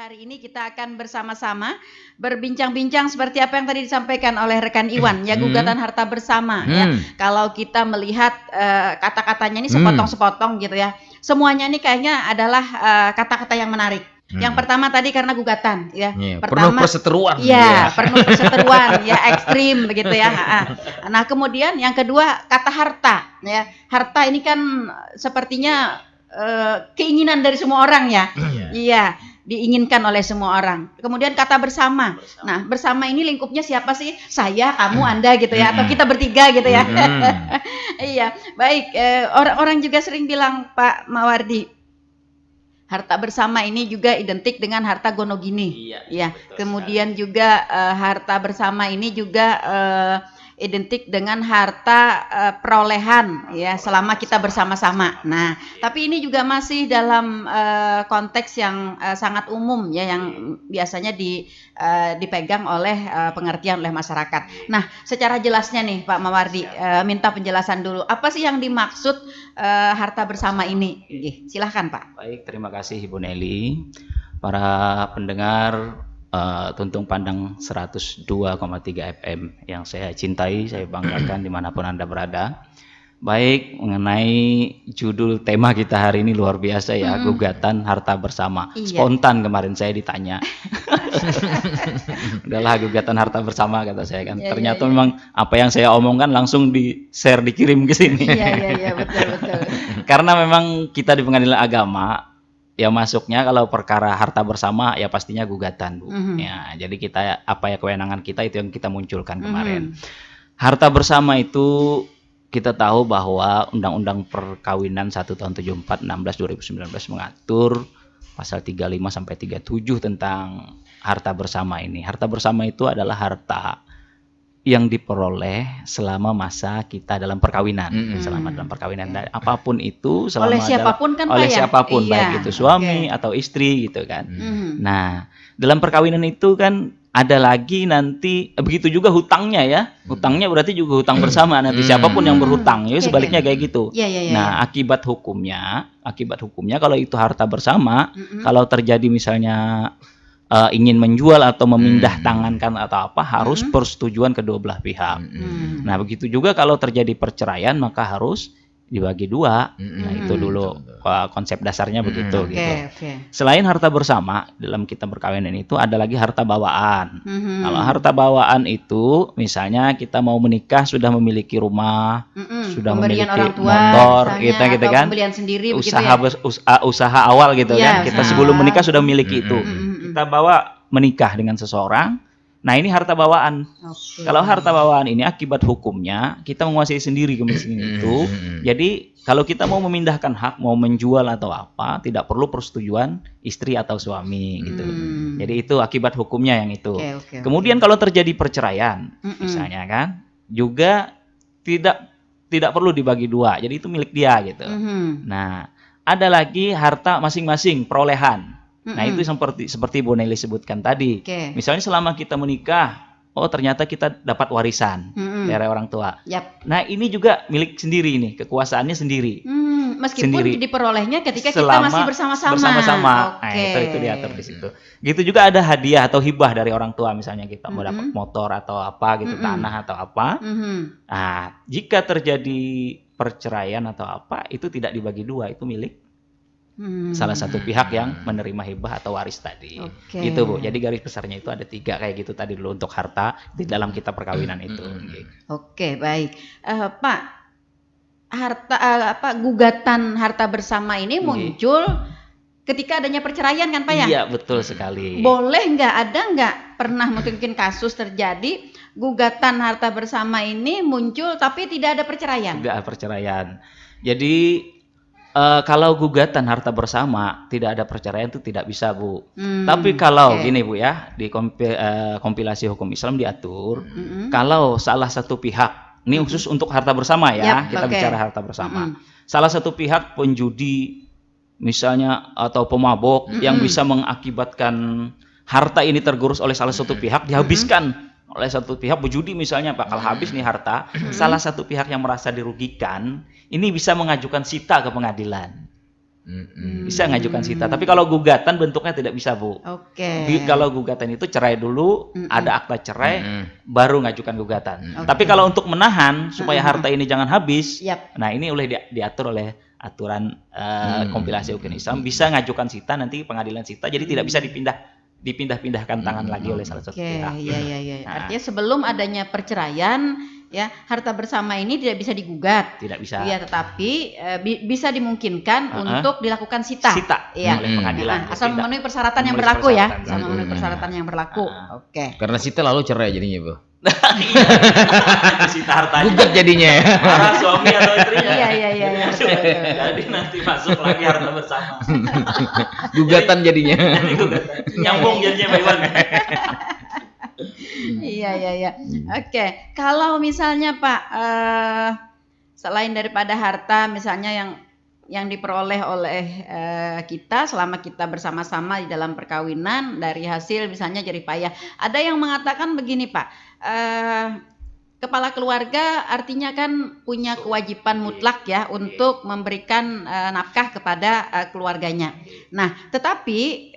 hari ini kita akan bersama-sama berbincang-bincang seperti apa yang tadi disampaikan oleh rekan Iwan, ya, gugatan harta bersama. Ya, kalau kita melihat kata-katanya ini sepotong-sepotong gitu ya, semuanya ini kayaknya adalah kata-kata yang menarik. Yang pertama tadi karena gugatan, ya. Pertama, penuh perseteruan. Ya, penuh perseteruan, ya, ekstrim begitu ya. Nah, kemudian yang kedua kata harta, ya. Harta ini kan sepertinya keinginan dari semua orang ya. Iya, diinginkan oleh semua orang. Kemudian kata bersama. Nah, bersama ini lingkupnya siapa sih? Saya, kamu, Anda gitu ya, atau kita bertiga gitu ya. Iya, baik. Orang-orang juga sering bilang, Pak Mawardi, harta bersama ini juga identik dengan harta gonogini. Iya. Kemudian sekali. Juga harta bersama ini juga identik dengan harta perolehan ya selama kita bersama-sama. Nah, tapi ini juga masih dalam konteks yang sangat umum ya, yang biasanya dipegang oleh pengertian oleh masyarakat. Nah, secara jelasnya nih Pak Mawardi, minta penjelasan dulu. Apa sih yang dimaksud harta bersama ini? Silahkan Pak. Baik, terima kasih Ibu Nelly. Para pendengar Tuntung Pandang 102,3 FM yang saya cintai, saya banggakan dimanapun Anda berada. Baik, mengenai judul tema kita hari ini luar biasa ya, gugatan harta bersama. Spontan kemarin saya ditanya. Udahlah, gugatan harta bersama kata saya kan. Ternyata memang apa yang saya omongkan langsung di-share, dikirim ke sini. Iya, betul. Karena memang kita di pengadilan agama, ya masuknya kalau perkara harta bersama ya pastinya gugatan, Bu. Ya, jadi kita apa ya kewenangan kita itu yang kita munculkan kemarin. Harta bersama itu kita tahu bahwa Undang-Undang Perkawinan 1 tahun 74 16 2019 mengatur pasal 35 sampai 37 tentang harta bersama ini. Harta bersama itu adalah harta yang diperoleh selama masa kita dalam perkawinan, selama dalam perkawinan, apapun itu, selama oleh siapapun kan oleh Pak, siapapun, ya? Baik itu suami atau istri gitu kan. Nah, dalam perkawinan itu kan ada lagi nanti begitu juga hutangnya ya, hutangnya berarti juga hutang bersama nanti siapapun yang berhutang, ya sebaliknya kayak gitu. Nah, akibat hukumnya kalau itu harta bersama, kalau terjadi misalnya ingin menjual atau memindah tangankan atau apa, harus persetujuan kedua belah pihak. Nah, begitu juga kalau terjadi perceraian maka harus dibagi dua. Nah, itu dulu konsep dasarnya begitu gitu. Selain harta bersama, dalam kitab perkawinan itu ada lagi harta bawaan. Kalau harta bawaan itu misalnya kita mau menikah sudah memiliki rumah, sudah pemberian memiliki orang tua, motor, misalnya, gitu kan. Pembelian sendiri usaha awal gitu kan. Kita sebelum menikah sudah memiliki itu. Kita bawa menikah dengan seseorang. Nah, ini harta bawaan. Kalau harta bawaan ini akibat hukumnya kita menguasai sendiri kemiskinan itu. Jadi kalau kita mau memindahkan hak, mau menjual atau apa, tidak perlu persetujuan istri atau suami gitu. Jadi itu akibat hukumnya yang itu. Kemudian kalau terjadi perceraian, misalnya kan, juga tidak perlu dibagi dua. Jadi itu milik dia gitu. Nah, ada lagi harta masing-masing, perolehan. Nah, itu seperti Bu Nelly sebutkan tadi. Misalnya selama kita menikah, ternyata kita dapat warisan dari orang tua. Nah, ini juga milik sendiri nih, kekuasaannya sendiri. Meskipun diperolehnya ketika kita masih bersama-sama. Nah, itu diatur di situ. Gitu juga ada hadiah atau hibah dari orang tua, misalnya kita mau dapat motor atau apa gitu, tanah atau apa. Nah, jika terjadi perceraian atau apa, itu tidak dibagi dua, itu milik salah satu pihak yang menerima hibah atau waris tadi. Gitu, Bu. Jadi garis besarnya itu ada 3 kayak gitu tadi dulu untuk harta di dalam kitab perkawinan itu. Oke, baik. Pak, gugatan harta bersama ini muncul ketika adanya perceraian kan Pak ya? Iya, betul sekali. Boleh ada nggak pernah mungkin kasus terjadi gugatan harta bersama ini muncul tapi tidak ada perceraian? Tidak ada perceraian. Jadi kalau gugatan harta bersama tidak ada perceraian itu tidak bisa, Bu. Tapi kalau gini, Bu ya, di kompilasi hukum Islam diatur, kalau salah satu pihak, ini khusus untuk harta bersama ya, kita bicara harta bersama. Salah satu pihak penjudi misalnya atau pemabok yang bisa mengakibatkan harta ini tergerus oleh salah satu pihak, dihabiskan oleh satu pihak, berjudi misalnya bakal habis nih harta, salah satu pihak yang merasa dirugikan, ini bisa mengajukan sita ke pengadilan. Bisa ngajukan sita. Tapi kalau gugatan bentuknya tidak bisa, Bu. Oke. Kalau gugatan itu cerai dulu, ada akta cerai, baru ngajukan gugatan. Tapi kalau untuk menahan supaya harta ini jangan habis, nah ini diatur oleh aturan kompilasi hukum Islam, bisa ngajukan sita, nanti pengadilan sita, jadi tidak bisa dipindah-pindahkan tangan lagi oleh salah satu pihak. Iya. Nah, artinya sebelum adanya perceraian, ya harta bersama ini tidak bisa digugat. Tidak bisa. Iya, tetapi bisa dimungkinkan untuk dilakukan sita. Iya. Oleh pengadilan. Asal memenuhi persyaratan yang berlaku ya. Asal memenuhi persyaratan yang berlaku. Oke. Karena sita lalu cerai jadinya, Bu. Sita hartanya. Gugat jadinya ya. Para suami atau istrinya. Iya. Betul. Jadi nanti masuk lagi harta bersama. Gugatan jadinya. Nyambung jadinya Pak Iwan. Iya. Oke, kalau misalnya Pak, selain daripada harta, misalnya yang diperoleh oleh kita selama kita bersama-sama di dalam perkawinan dari hasil misalnya jerih payah, ada yang mengatakan begini Pak, kepala keluarga artinya kan punya kewajiban mutlak ya untuk memberikan nafkah kepada keluarganya. Nah, tetapi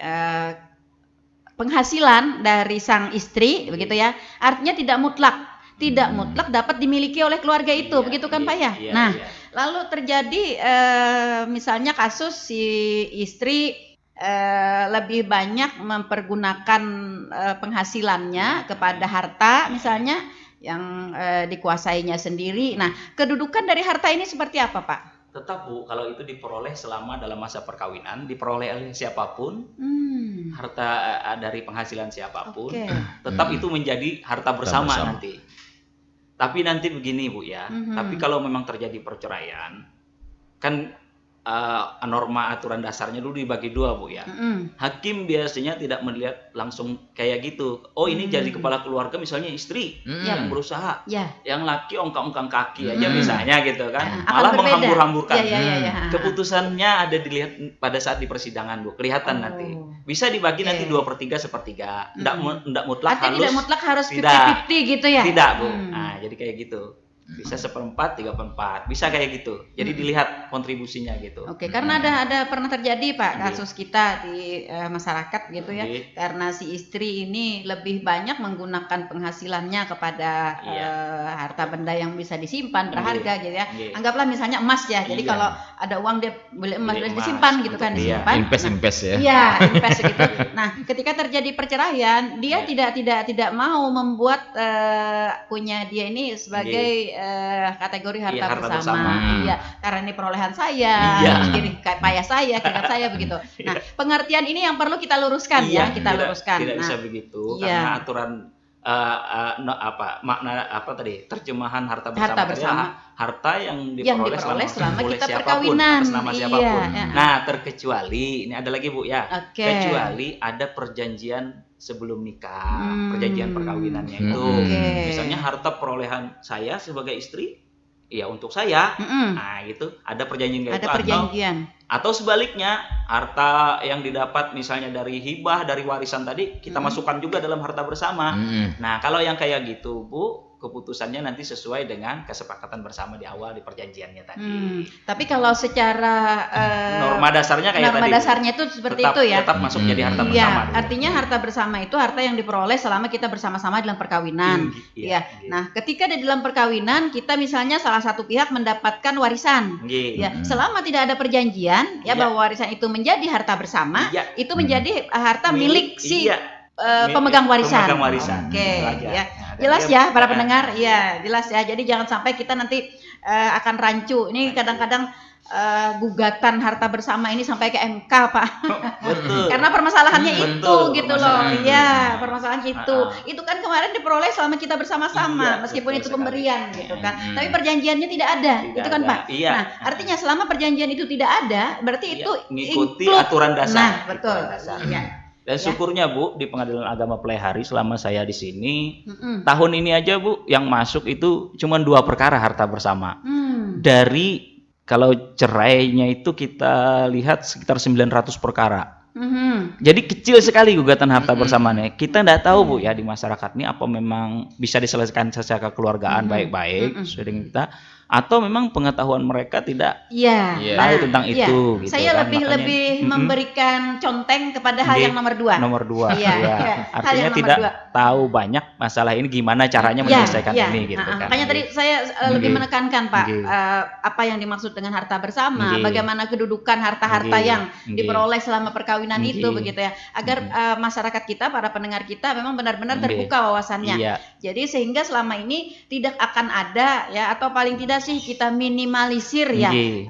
penghasilan dari sang istri begitu ya, artinya tidak mutlak dapat dimiliki oleh keluarga itu, begitu kan Pak ya? Nah, lalu terjadi misalnya kasus si istri lebih banyak mempergunakan penghasilannya kepada harta misalnya yang dikuasainya sendiri. Nah, kedudukan dari harta ini seperti apa Pak? Tetap Bu, kalau itu diperoleh selama dalam masa perkawinan, diperoleh oleh siapapun, harta dari penghasilan siapapun, tetap itu menjadi harta bersama nanti. Tapi nanti begini Bu ya, tapi kalau memang terjadi perceraian, kan norma aturan dasarnya dulu dibagi dua Bu ya. Hakim biasanya tidak melihat langsung kayak gitu. Oh ini jadi kepala keluarga misalnya istri yang berusaha, yang laki ongkang-ongkang kaki aja misalnya gitu kan, malah menghambur-hamburkan. Keputusannya ada dilihat pada saat di persidangan Bu, kelihatan nanti. Bisa dibagi nanti 2/3 sepertiga. Nggak mutlak harus. Tidak mutlak harus 50-50 gitu ya? Tidak Bu. Nah jadi kayak gitu. Bisa 1/4, 3/4, bisa kayak gitu. Jadi dilihat kontribusinya gitu. Oke, karena ada pernah terjadi Pak kasus kita di masyarakat gitu ya. Karena si istri ini lebih banyak menggunakan penghasilannya kepada harta benda yang bisa disimpan berharga gitu ya. Anggaplah misalnya emas ya. Jadi kalau ada uang dia beli emas disimpan gitu kan, disimpan. Invest ya. Iya, invest gitu. Nah, ketika terjadi perceraian, dia tidak mau membuat punya dia ini sebagai kategori harta bersama. Iya, karena ini perolehan saya, ini payah saya, keringat saya begitu. Nah, pengertian ini yang perlu kita luruskan ya, kita luruskan. Tidak bisa begitu karena aturan terjemahan harta bersama. Harta yang diperoleh selama kita perkawinan. Atas nama siapapun. Nah, terkecuali ini ada lagi Bu ya. Kecuali ada perjanjian sebelum nikah, perjanjian perkawinannya itu. Misalnya harta perolehan saya sebagai istri, ya untuk saya. Nah, gitu. Ada perjanjian kayak itu. Atau sebaliknya, harta yang didapat misalnya dari hibah, dari warisan tadi, kita masukkan juga dalam harta bersama. Nah, kalau yang kayak gitu, Bu, keputusannya nanti sesuai dengan kesepakatan bersama di awal di perjanjiannya tadi. Tapi kalau secara norma dasarnya kayak norma tadi. dasarnya itu seperti itu ya. Tetap masuk jadi harta bersama. Iya, artinya harta bersama itu harta yang diperoleh selama kita bersama-sama dalam perkawinan. Nah, ketika di dalam perkawinan kita misalnya salah satu pihak mendapatkan warisan. Selama tidak ada perjanjian bahwa warisan itu menjadi harta bersama, itu menjadi harta milik si pemegang warisan. Oke, ya. Jelas ya para pendengar, ya jelas ya. Jadi jangan sampai kita nanti akan rancu. Ini kadang-kadang gugatan harta bersama ini sampai ke MK Pak. Betul. Karena permasalahannya itu gitu loh. Iya, permasalahannya itu. Itu kan kemarin diperoleh selama kita bersama-sama, meskipun itu pemberian gitu kan. Tapi perjanjiannya tidak ada, itu kan Pak. Nah, artinya selama perjanjian itu tidak ada, berarti itu mengikuti aturan dasar. Nah, betul. Dan syukurnya Bu, di Pengadilan Agama Pleiahari selama saya di sini, tahun ini aja Bu, yang masuk itu cuma 2 perkara harta bersama. Dari kalau cerainya itu kita lihat sekitar 900 perkara. Jadi kecil sekali gugatan harta bersamanya. Kita tidak tahu Bu ya di masyarakat ini apa memang bisa diselesaikan secara kekeluargaan baik-baik sesuai dengan kita, atau memang pengetahuan mereka tidak Iya. tahu tentang iya. itu. Gitu Saya kan. lebih memberikan conteng kepada hal yang nomor 2. Nomor 2, Iya, ya. iya. Hal Artinya yang nomor tidak 2. tahu banyak masalah ini gimana caranya menyelesaikan ini, gitu kan. Makanya tadi saya lebih menekankan Pak, Nggih. apa yang dimaksud dengan harta bersama, Nggih. bagaimana kedudukan harta-harta Nggih. yang Nggih. diperoleh selama perkawinan Nggih. itu, begitu ya, agar masyarakat kita, para pendengar kita memang benar-benar Nggih. terbuka wawasannya. Iya. Jadi sehingga selama ini tidak akan ada ya, atau paling tidak sih kita minimalisir ya Nggih.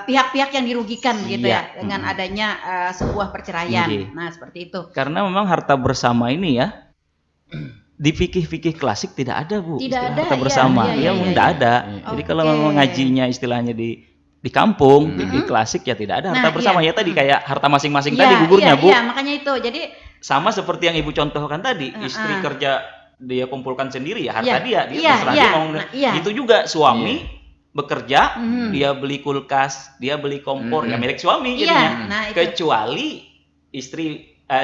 pihak-pihak yang dirugikan gitu Iya. ya dengan adanya sebuah perceraian. Nggih. Nah, seperti itu. Karena memang harta bersama ini ya di fikih-fikih klasik tidak ada, Bu. Tidak istilah ada, harta iya, bersama. iya, Ya, iya, tidak iya. ada. Iya. Jadi kalau Oke. memang ngajinya istilahnya di kampung, fikih klasik ya tidak ada harta Nah, bersama. iya. Ya tadi kayak harta masing-masing Iya, tadi gugurnya, iya, Bu. Iya, makanya itu. Jadi Sama seperti yang Ibu contohkan tadi, istri kerja dia kumpulkan sendiri ya harta dia terserah dia mau itu juga suami bekerja, dia beli kulkas, dia beli kompor, ya milik suami Iya, jadinya. nah itu. Kecuali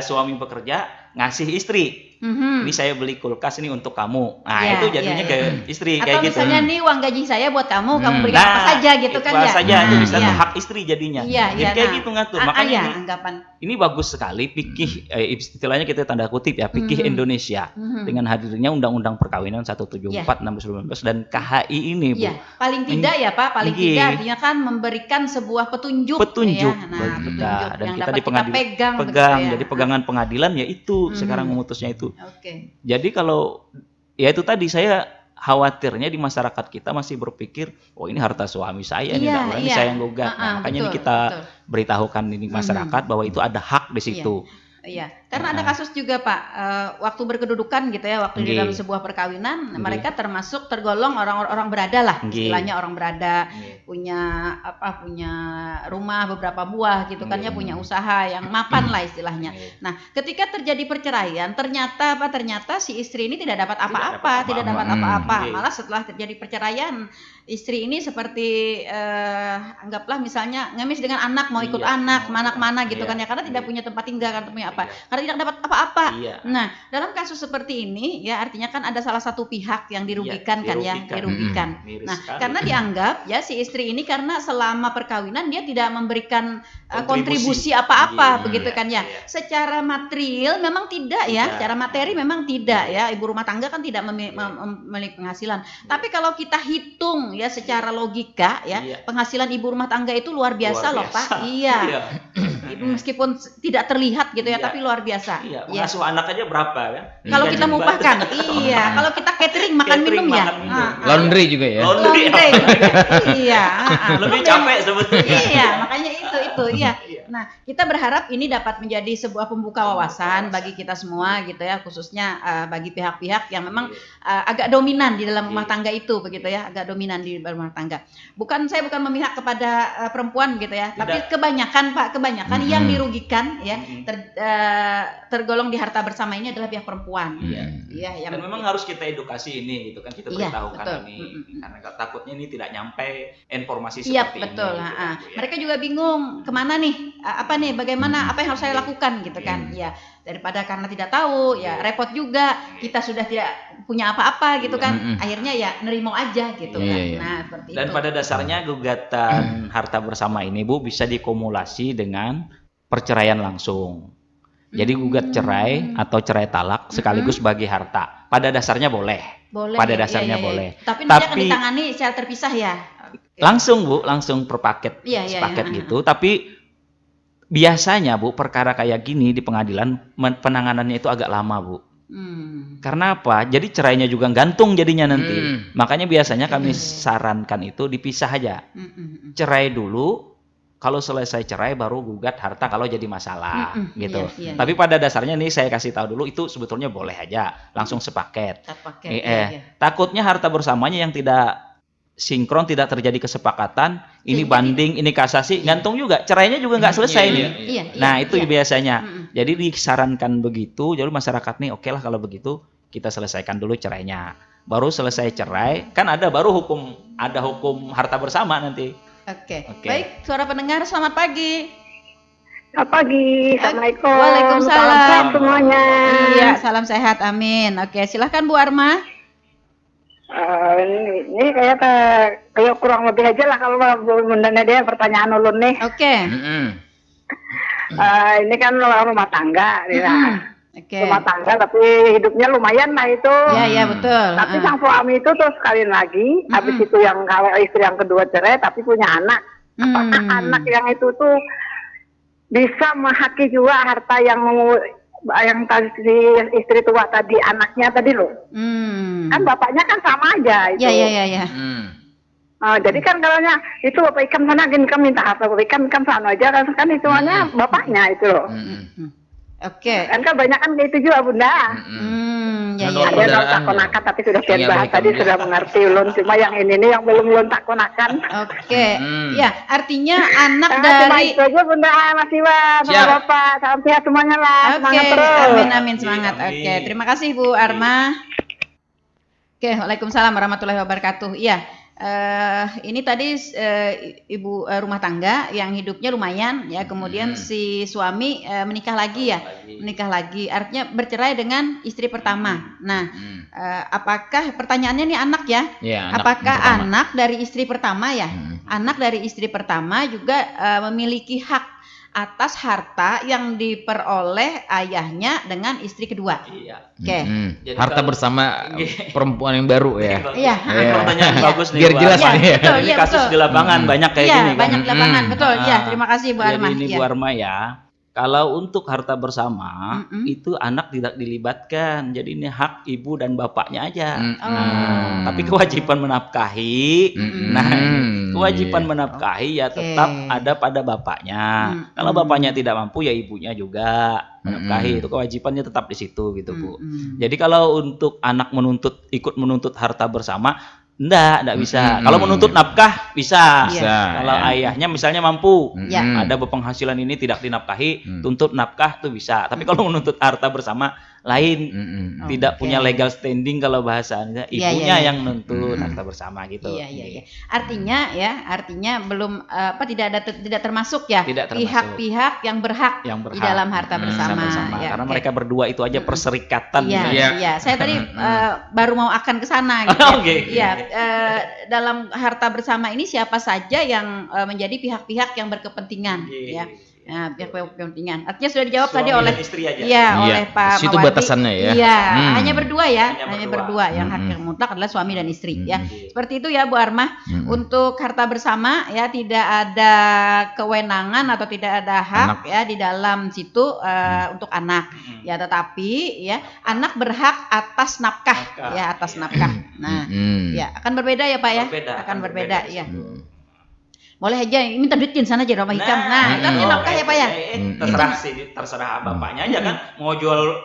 suami bekerja ngasih istri. Ini saya beli kulkas ini untuk kamu. Nah, Iya, itu jadinya iya, ke istri atau kayak gitu. misalnya nih uang gaji saya buat kamu, kamu berikan apa saja gitu kan apa ya. saja itu bisa iya. tuh hak istri jadinya. Iya, Jadi iya, kayak nah. gitu ngatur. Ah, Makanya iya, ini anggapan. ini bagus sekali fikih istilahnya kita tanda kutip ya fikih Indonesia dengan hadirnya Undang-Undang Perkawinan 174 2019 dan KHI ini, Bu. Iya, paling tidak ya Pak, paling Nggih. tidak artinya kan memberikan sebuah petunjuk Petunjuk ya. Nah, bagi petunjuk kita dan yang kita dapat di pengadilan pegang, begitu pegang. ya. Jadi pegangan pengadilan ya itu sekarang memutusnya itu. Oke. Jadi kalau ya itu tadi saya khawatirnya di masyarakat kita masih berpikir, oh ini harta suami saya, ini Iya, enggak boleh, ini iya. saya yang gugat. Nah, makanya ini betul, kita betul. beritahukan ini masyarakat bahwa itu ada hak di situ. Iya, karena ada kasus juga Pak, waktu berkedudukan gitu ya, waktu di Nggih. dalam sebuah perkawinan, mereka termasuk tergolong orang-orang berada lah, Nggih. istilahnya orang berada, Nggih. punya rumah beberapa buah gitu kan ya, punya usaha yang mapan lah istilahnya. Nah, ketika terjadi perceraian, ternyata si istri ini tidak dapat apa-apa, tidak dapat apa-apa. Nggih. Malah setelah terjadi perceraian, istri ini seperti anggaplah misalnya ngemis dengan anak, mau ikut anak, mana gitu kan ya, karena tidak punya tempat tinggal, kan punya apa? Karena tidak dapat apa-apa. Iya. Nah, dalam kasus seperti ini ya artinya kan ada salah satu pihak yang dirugikan kan ya, dirugikan. dirugikan. Miris Nah, sekali. karena dianggap ya si istri ini karena selama perkawinan dia tidak memberikan kontribusi apa-apa Iya, begitu kan ya. iya. Secara material memang tidak ya, Tidak. secara materi memang tidak ya. Ibu rumah tangga kan tidak memiliki penghasilan. Tapi kalau kita hitung ya secara logika ya, Iya. penghasilan ibu rumah tangga itu luar biasa loh, Pak. Iya. Meskipun tidak terlihat gitu ya, Iya. tapi luar biasa. Iya, Ya. mengasuh anak aja berapa kan? Kalau kita Gaji mupahkan, banget. iya. Kalau kita catering makan Catering, minum ya, makan minum. Laundry juga ya. Laundry. iya. Lebih capek sebetulnya. Iya, makanya itu, iya. Nah, kita berharap ini dapat menjadi sebuah pembuka wawasan bagi kita semua gitu ya, khususnya bagi pihak-pihak yang memang agak dominan di dalam rumah tangga itu begitu ya, agak dominan di rumah tangga. Saya bukan memihak kepada perempuan gitu ya, tapi kebanyakan Pak, yang dirugikan ya tergolong di harta bersama ini adalah pihak perempuan. Iya, yang Dan memang harus kita edukasi ini gitu kan, kita Iya, beritahukan betul. ini karena takutnya ini tidak nyampe informasi Iya, seperti betul. ini. Gitu, Nah, Bu, ya. mereka juga bingung kemana nih, apa nih, bagaimana, apa yang harus saya lakukan gitu kan? Ya, daripada karena tidak tahu, ya repot juga. Kita sudah tidak punya apa-apa gitu kan? Akhirnya ya nerimo aja gitu kan. Nah, seperti Dan itu. pada dasarnya gugatan harta bersama ini, Bu, bisa dikumulasi dengan perceraian langsung. Jadi gugat cerai atau cerai talak sekaligus bagi harta. Pada dasarnya boleh. Boleh. Pada ya, dasarnya iya. boleh. Tapi nanti akan ditangani secara terpisah ya. Langsung, Bu, langsung per paket, Iya, iya, sepaket iya. gitu. Tapi biasanya, Bu, perkara kayak gini di pengadilan penanganannya itu agak lama, Bu. Karena apa? Jadi cerainya juga gantung jadinya nanti. Makanya biasanya kami sarankan itu dipisah aja. Cerai dulu, kalau selesai cerai baru gugat harta kalau jadi masalah gitu. Iya, Tapi pada dasarnya nih saya kasih tahu dulu itu sebetulnya boleh aja langsung sepaket. Takutnya harta bersamanya yang tidak sinkron, tidak terjadi kesepakatan, ini banding, ini kasasi, gantung juga. Cerainya juga nggak selesai nih. Nah, itu biasanya. Jadi disarankan begitu, jadi masyarakat nih oke lah kalau begitu kita selesaikan dulu cerainya. Baru selesai cerai, kan ada hukum harta bersama nanti. Oke. Baik, suara pendengar, selamat pagi. Selamat pagi, assalamualaikum. Waalaikumsalam. Salam sehat semuanya. Iya, salam sehat, amin. Oke, silahkan Bu Arma. Ini kayak Kayak kurang lebih aja lah kalau bundanya dia pertanyaan ulun nih. Oke. Ini kan rumah tangga, Oke. rumah tangga tapi hidupnya lumayan lah itu. Ya betul. Tapi sang suami itu terus sekali lagi, habis itu yang kalau istri yang kedua cerai tapi punya anak. Apakah anak yang itu tuh bisa menghaki juga harta yang tadi si istri tua tadi, anaknya tadi loh. Kan bapaknya kan sama aja itu. Ya. Jadi kan kalau itu Bapak Ikam sana gini kan minta harta Bapak Ikam sana aja kan hitungannya bapaknya itu loh. Oke. Kan banyak kan kayak itu juga Bunda. Ada yang tak konakan tapi sudah kian bahas tadi sudah mengerti ulun, cuma yang ini nih yang belum ulun tak konakan. Oke. Ya, artinya anak Cuma dari itu aja Bunda, Mas Iwan, sama Bapak, salam sehat semuanya lah. Oke, Semangat terus. amin semangat. Oke, terima kasih Bu Arma. Oke, waalaikumsalam warahmatullahi wabarakatuh. Iya, ini tadi ibu rumah tangga yang hidupnya lumayan ya, kemudian si suami menikah lagi, artinya bercerai dengan istri pertama. Nah, apakah pertanyaannya nih anak ya? Apakah anak dari istri pertama ya? Anak dari istri pertama juga memiliki hak atas harta yang diperoleh ayahnya dengan istri kedua. Oke. Harta bersama perempuan yang baru ya. Iya. Pertanyaan bagus nih. Biar jelas nih. Betul, Ini kasus di lapangan banyak kayak gini kan. Banyak di lapangan, betul. Ya, terima kasih Bu Arma. Jadi ini Bu Arma ya. Kalau untuk harta bersama itu anak tidak dilibatkan, jadi ini hak ibu dan bapaknya aja. Tapi kewajiban menafkahi, kewajiban menafkahi ya tetap ada pada bapaknya. Kalau bapaknya tidak mampu ya ibunya juga menafkahi, itu kewajibannya tetap di situ gitu Bu. Jadi kalau untuk anak ikut menuntut harta bersama, enggak bisa. Kalau menuntut nafkah bisa. Kalau ayahnya misalnya mampu, ada berpenghasilan ini tidak dinafkahi, tuntut nafkah tuh bisa. Tapi kalau menuntut harta bersama lain, tidak punya legal standing kalau bahasanya, ibunya yang nuntut harta bersama gitu. Iya. Artinya belum tidak termasuk ya pihak-pihak yang berhak di dalam harta bersama. Ya, karena mereka berdua itu aja perserikatan. Iya. Saya tadi baru mau akan ke sana gitu. Iya. Dalam harta bersama ini siapa saja yang menjadi pihak-pihak yang berkepentingan ya. Nah, pihak kepentingan. Artinya sudah dijawab tadi oleh istri aja. Oleh Pak Situ Mawati. batasannya ya. Iya, hanya berdua ya. Hanya berdua yang hak yang mutlak adalah suami dan istri ya. Seperti itu ya Bu Arma. Untuk harta bersama ya tidak ada kewenangan atau tidak ada hak ya di dalam situ untuk anak. Ya, tetapi ya anak berhak atas nafkah ya, atas nafkah. Nah, ya akan berbeda ya Pak ya. Akan berbeda ya. Boleh aja minta duitin sana aja Bapak Hikam. Itu nafkah ya Pak ya. Terserah bapaknya aja kan mau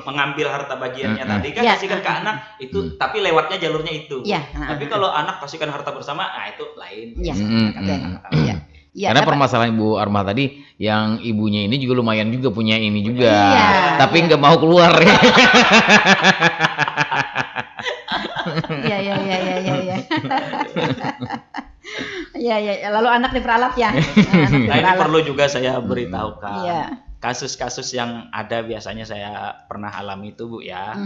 mengambil harta bagiannya tadi kan kasihkan ke anak itu, tapi lewatnya jalurnya itu. Tapi kalau anak kasihkan harta bersama, itu lain. Karena permasalahan Ibu Arma tadi, yang ibunya ini juga lumayan juga punya ini juga, tapi nggak mau keluar ya. Iya. Lalu anak diperalat ya. Nah, ini perlu juga saya beritahukan. Kasus-kasus yang ada biasanya saya pernah alami itu Bu ya.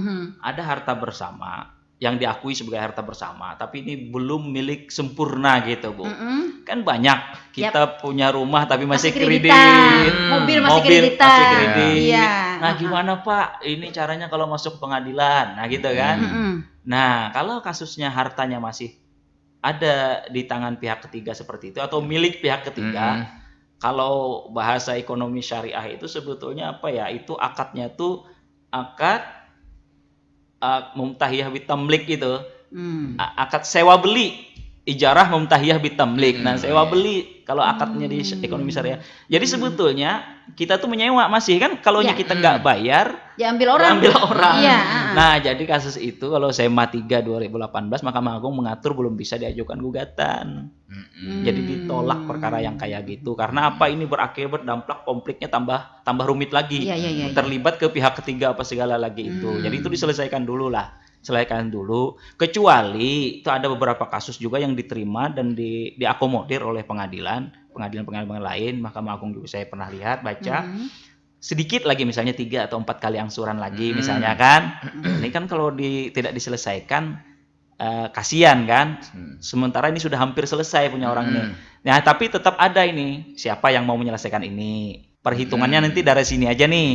Ada harta bersama yang diakui sebagai harta bersama, tapi ini belum milik sempurna gitu Bu. Kan banyak kita punya rumah tapi masih kredit, mobil masih kreditan. Nah gimana Pak? Ini caranya kalau masuk pengadilan, nah gitu kan. Nah kalau kasusnya hartanya masih ada di tangan pihak ketiga seperti itu atau milik pihak ketiga, kalau bahasa ekonomi syariah itu sebetulnya apa ya? Itu akadnya tuh akad mumtahiyah bitamlik itu. Akad sewa beli, ijarah mumtahiyah bitamlik. Nah, sewa beli kalau akadnya di ekonomi syariah. Jadi sebetulnya kita tuh menyewa masih kan, kalau kita nggak bayar diambil orang. Nah, jadi kasus itu kalau SEMA 3 2018 Mahkamah Agung mengatur belum bisa diajukan gugatan. Jadi ditolak perkara yang kayak gitu. Karena apa? Ini berakibat dampak konfliknya tambah rumit lagi. Terlibat ke pihak ketiga apa segala lagi itu. Jadi itu diselesaikan dulu lah. Kecuali itu ada beberapa kasus juga yang diterima dan diakomodir oleh pengadilan lain, Mahkamah Agung juga saya pernah lihat baca. Sedikit lagi misalnya 3 atau 4 kali angsuran lagi misalnya kan. Ini kan kalau tidak diselesaikan kasihan kan. Sementara ini sudah hampir selesai punya orang ini. Nah, tapi tetap ada ini siapa yang mau menyelesaikan ini. Perhitungannya nanti dari sini aja nih.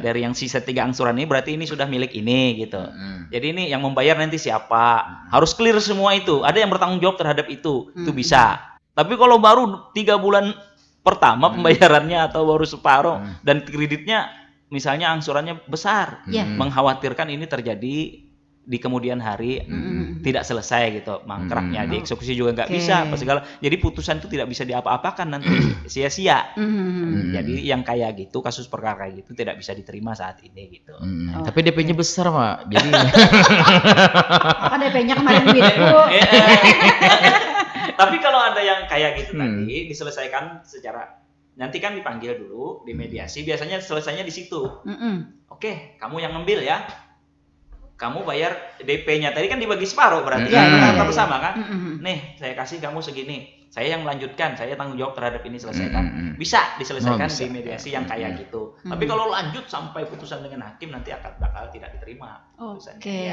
Dari yang sisa 3 angsuran ini berarti ini sudah milik ini gitu. Jadi ini yang membayar nanti siapa. Harus clear semua itu. Ada yang bertanggung jawab terhadap itu. Itu bisa. Tapi kalau baru 3 bulan pertama pembayarannya atau baru separuh dan kreditnya misalnya angsurannya besar, mengkhawatirkan ini terjadi di kemudian hari tidak selesai gitu, mangkraknya dieksekusi juga nggak bisa apa segala. Jadi putusan itu tidak bisa diapa-apakan nanti sia-sia. Jadi yang kayak gitu, kasus perkara kayak gitu tidak bisa diterima saat ini gitu. Tapi DP-nya besar, Pak. Jadi apa DP-nya kemarin duitku. Tapi kalau ada yang kayak gitu tadi diselesaikan secara nanti kan dipanggil dulu di mediasi, biasanya selesainya di situ. Oke, kamu yang ngambil ya. Kamu bayar DP-nya tadi kan dibagi separuh berarti harta bersama kan. Nih, saya kasih kamu segini. Saya yang melanjutkan, saya tanggung jawab terhadap ini selesaikan. Bisa diselesaikan di mediasi yang kayak gitu. Tapi kalau lanjut sampai putusan dengan hakim nanti bakal tidak diterima. Oke.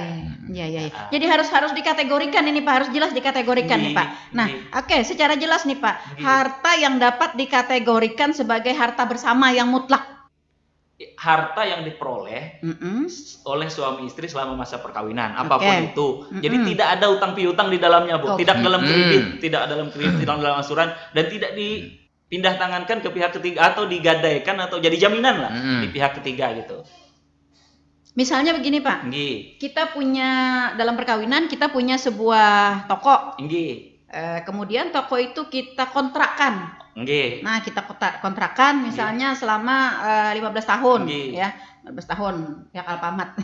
Iya. Jadi harus dikategorikan ini Pak, harus jelas dikategorikan nih Pak. Nah, oke, secara jelas nih Pak, harta yang dapat dikategorikan sebagai harta bersama yang mutlak. Harta yang diperoleh oleh suami istri selama masa perkawinan, apapun itu. Jadi tidak ada utang piutang di dalamnya, Bu. Tidak dalam kredit, tidak dalam dalam angsuran, dan tidak dipindah tangankan ke pihak ketiga atau digadaikan atau jadi jaminan lah di pihak ketiga gitu. Misalnya begini Pak, kita punya dalam perkawinan kita punya sebuah toko. Kemudian toko itu kita kontrakkan. Nah, kita kontrakan misalnya selama 15 tahun ya. 15 tahun ya Alfamart.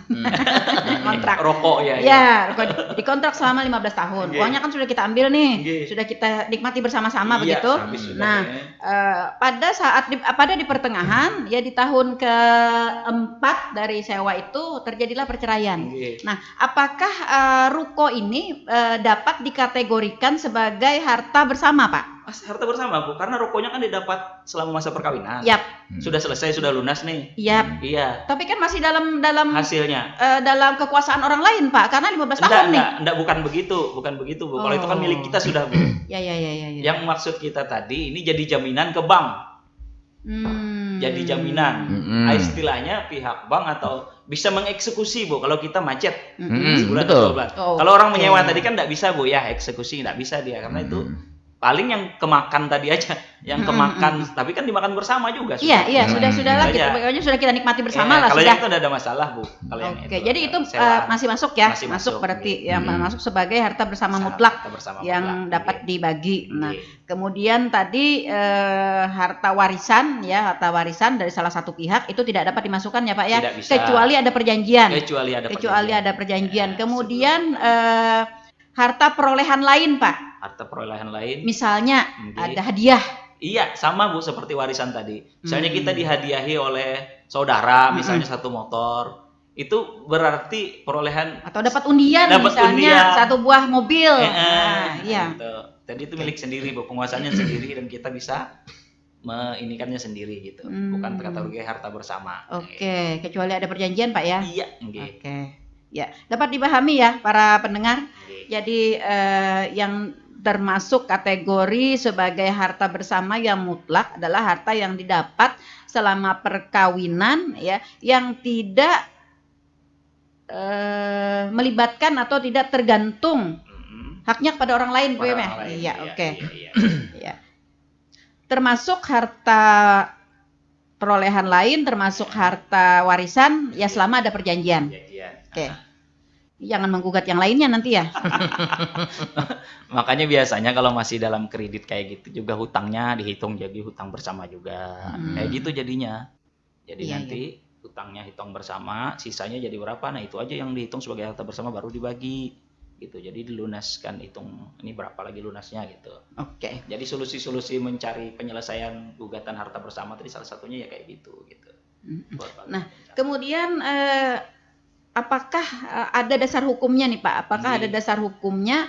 Kontrak rokok ya. Ya, dikontrak selama 15 tahun. Uangnya kan sudah kita ambil nih. Sudah kita nikmati bersama-sama begitu. Nah, pada di pertengahan ya di tahun keempat dari sewa itu terjadilah perceraian. Nah, apakah ruko ini dapat dikategorikan sebagai harta bersama, Pak? Harta bersama, Bu, karena rukonya kan didapat selama masa perkawinan. Sudah selesai, sudah lunas nih. Iya. Tapi kan masih dalam hasilnya dalam kekuasaan orang lain, Pak, karena 15 tahun nih. Enggak, bukan begitu, Bu. Kalau itu kan milik kita sudah, Bu. Ya. Yang maksud kita tadi ini jadi jaminan ke bank. Jadi jaminan. Istilahnya pihak bank atau bisa mengeksekusi, Bu, kalau kita macet. Sebulan atau 2 bulan. Kalau orang menyewa tadi kan enggak bisa, Bu, ya, eksekusi enggak bisa dia karena itu paling yang kemakan tadi aja, yang kemakan, tapi kan dimakan bersama juga. Iya, sudah lah, pokoknya sudah kita nikmati bersama lah. Kalau sudah. yang itu ada masalah, Bu. Jadi itu masih masuk ya, masuk berarti yang masuk sebagai harta bersama mutlak yang dapat dibagi. Nah, kemudian tadi harta warisan dari salah satu pihak itu tidak dapat dimasukkan ya Pak ya, kecuali ada perjanjian. Kecuali ada perjanjian. Kemudian harta perolehan lain, Pak. Harta perolehan lain. Misalnya ada hadiah. Iya, sama Bu seperti warisan tadi. Misalnya kita dihadiahi oleh saudara, misalnya 1 motor, itu berarti perolehan atau dapat undian misalnya 1 buah mobil. Iya. Gitu. Jadi itu milik sendiri, Bu, penguasaannya sendiri dan kita bisa menginikannya sendiri gitu. Bukan kategori harta bersama. Oke, kecuali ada perjanjian, Pak ya. Iya, Oke. Ya, dapat dipahami ya para pendengar. Jadi yang termasuk kategori sebagai harta bersama yang mutlak adalah harta yang didapat selama perkawinan ya, yang tidak melibatkan atau tidak tergantung haknya kepada orang lain, Bu ya. Iya, oke. Iya. Termasuk harta perolehan lain, termasuk harta warisan ya selama ada perjanjian. Oke. Jangan menggugat yang lainnya nanti ya. Makanya biasanya kalau masih dalam kredit kayak gitu juga hutangnya dihitung jadi hutang bersama juga. Kayak gitu jadinya. Jadi nanti hutangnya hitung bersama, sisanya jadi berapa? Nah, itu aja yang dihitung sebagai harta bersama baru dibagi. Gitu. Jadi dilunaskan, hitung ini berapa lagi lunasnya gitu. Oke. Jadi solusi-solusi mencari penyelesaian gugatan harta bersama tadi salah satunya ya kayak gitu. Nah, kemudian apakah ada dasar hukumnya nih Pak? Apakah ada dasar hukumnya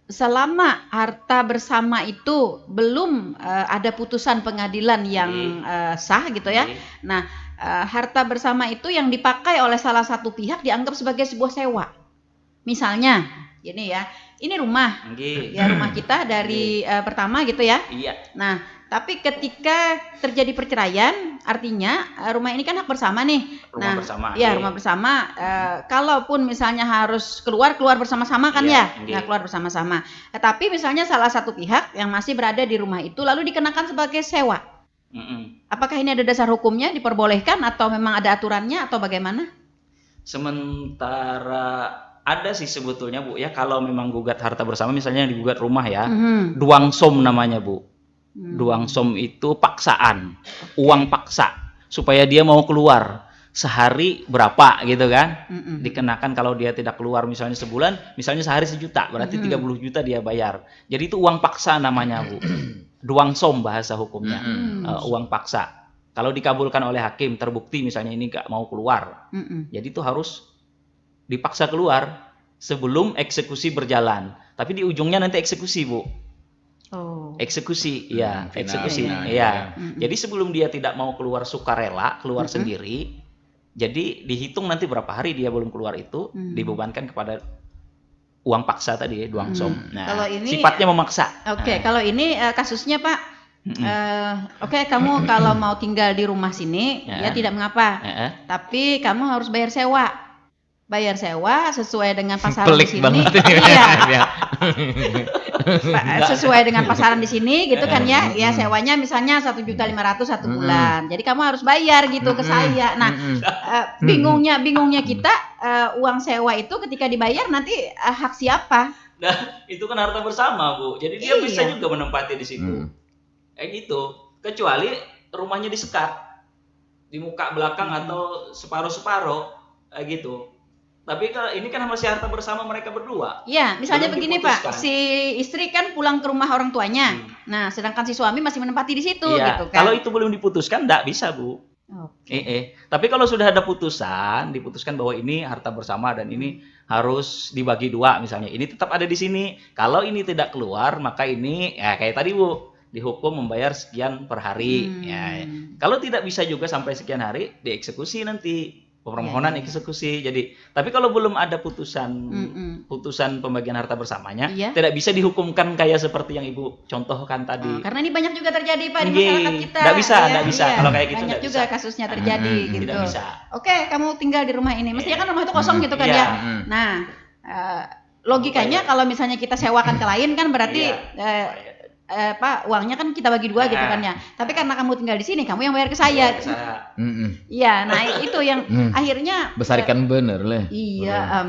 selama harta bersama itu belum ada putusan pengadilan yang sah gitu ya? Nah, harta bersama itu yang dipakai oleh salah satu pihak dianggap sebagai sebuah sewa. Misalnya, gini ya, ini rumah, ya rumah kita dari pertama gitu ya. Iya. Nah, tapi ketika terjadi perceraian, artinya rumah ini kan hak bersama nih. Rumah bersama. Ya rumah bersama. Kalaupun misalnya harus keluar bersama-sama kan ya, keluar bersama-sama. Tapi misalnya salah satu pihak yang masih berada di rumah itu lalu dikenakan sebagai sewa. Apakah ini ada dasar hukumnya, diperbolehkan atau memang ada aturannya atau bagaimana? Sementara ada sih sebetulnya Bu ya, kalau memang gugat harta bersama misalnya yang digugat rumah ya, duangsom namanya Bu. Duangsom itu paksaan, uang paksa supaya dia mau keluar sehari berapa gitu kan, dikenakan kalau dia tidak keluar misalnya sebulan, misalnya sehari 1 juta, berarti 30 juta dia bayar. Jadi itu uang paksa namanya Bu, duangsom bahasa hukumnya, uang paksa. Kalau dikabulkan oleh hakim, terbukti misalnya ini nggak mau keluar, jadi itu harus dipaksa keluar sebelum eksekusi berjalan. Tapi di ujungnya nanti eksekusi Bu. Eksekusi, ya eksekusi, ya. Jadi sebelum dia tidak mau keluar sukarela, keluar sendiri, jadi dihitung nanti berapa hari dia belum keluar itu, dibebankan kepada uang paksa tadi, duangsom. Nah, kalau ini, sifatnya memaksa. Kalau ini kasusnya Pak. Kamu kalau mau tinggal di rumah sini ya tidak mengapa, tapi kamu harus bayar sewa sesuai dengan pasaran di sini. Sesuai dengan pasaran di sini gitu kan ya. Ya sewanya misalnya 1.500.000 satu bulan. Jadi kamu harus bayar gitu ke saya. Nah, bingungnya kita uang sewa itu ketika dibayar nanti hak siapa? Nah, itu kan harta bersama Bu. Jadi dia bisa juga menempati di situ. Kayak gitu, kecuali rumahnya disekat di muka belakang atau separuh-separuh kayak gitu. Tapi kalau ini kan masih harta bersama mereka berdua. Iya, misalnya begini Pak, si istri kan pulang ke rumah orang tuanya. Nah, sedangkan si suami masih menempati di situ gitu kan. Kalau itu belum diputuskan enggak bisa, Bu. Tapi kalau sudah ada diputuskan bahwa ini harta bersama dan ini harus dibagi 2 misalnya. Ini tetap ada di sini. Kalau ini tidak keluar, maka ini ya kayak tadi Bu, dihukum membayar sekian per hari. Ya. Kalau tidak bisa juga sampai sekian hari, dieksekusi nanti. Permohonan eksekusi. Jadi, tapi kalau belum ada putusan pembagian harta bersamanya, tidak bisa dihukumkan kayak seperti yang Ibu contohkan tadi. Karena ini banyak juga terjadi Pak di masyarakat kita. Tidak bisa. Kalau kayak gitu banyak juga kasusnya terjadi gitu. Tidak bisa. Oke, kamu tinggal di rumah ini. Mestinya kan rumah itu kosong gitu kan ya. Nah, logikanya kalau misalnya kita sewakan ke lain kan berarti Pak, uangnya kan kita bagi 2 gitu kan ya. Tapi karena kamu tinggal di sini, kamu yang bayar ke saya. Iya, nah itu yang akhirnya besarikan bener lah. Iya,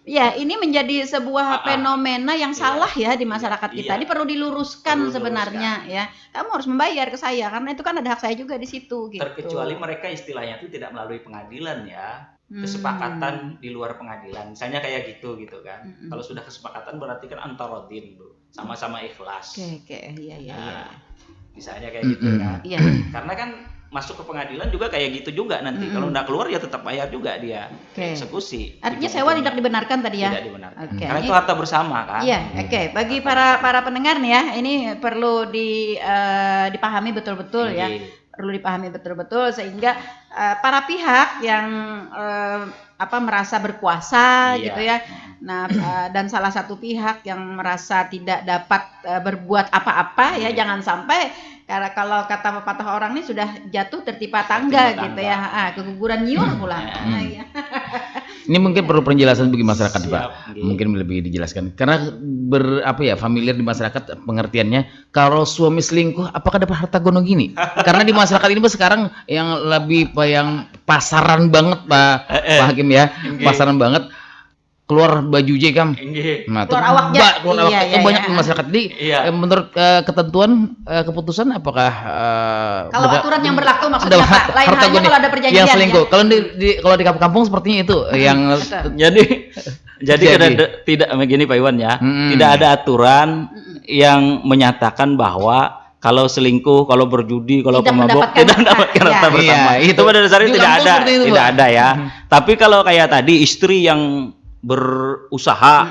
ya ini menjadi sebuah fenomena yang salah ya di masyarakat kita. Ini perlu diluruskan sebenarnya ya. Kamu harus membayar ke saya karena itu kan ada hak saya juga di situ gitu. Terkecuali mereka istilahnya itu tidak melalui pengadilan ya. Kesepakatan di luar pengadilan, misalnya kayak gitu kan. Kalau sudah kesepakatan berarti kan antarodin Bu, sama-sama ikhlas. Iya. Misalnya kayak gitu kan. Karena kan masuk ke pengadilan juga kayak gitu juga nanti. Kalau nggak keluar ya tetap bayar juga dia. Eksekusi. Artinya sewa tidak dibenarkan tadi ya? Tidak dibenarkan. Karena itu harta bersama kan. Iya, bagi para pendengar nih ya, ini perlu dipahami betul-betul ya. Perlu dipahami betul-betul sehingga para pihak yang merasa berkuasa gitu ya. Nah, dan salah satu pihak yang merasa tidak dapat berbuat apa-apa ya, jangan sampai karena kalau kata pepatah orang ini sudah jatuh tertimpa tangga gitu ya. Keguguran nyiur pula. Ini mungkin perlu penjelasan bagi masyarakat Pak. Mungkin lebih dijelaskan. Karena familiar di masyarakat pengertiannya kalau suami selingkuh apakah dapat harta gono gini? Karena di masyarakat ini sekarang yang lebih yang pasaran banget Pak Hakim ya. Pasaran banget. Keluar baju kam. Nah, keluar awak banyak di masyarakat. Jadi menurut ketentuan keputusan apakah kalau aturan yang berlaku maksudnya Pak, lain halnya kalau ada perjanjian yang selingkuh. Ya? Kalau di kampung sepertinya itu yang jadi tidak begini Pak Iwan ya. Tidak ada aturan yang menyatakan bahwa kalau selingkuh, kalau berjudi, kalau pemabok tidak mendapatkan harta bersama. Itu pada dasarnya tidak ada ya. Tapi kalau kayak tadi istri yang berusaha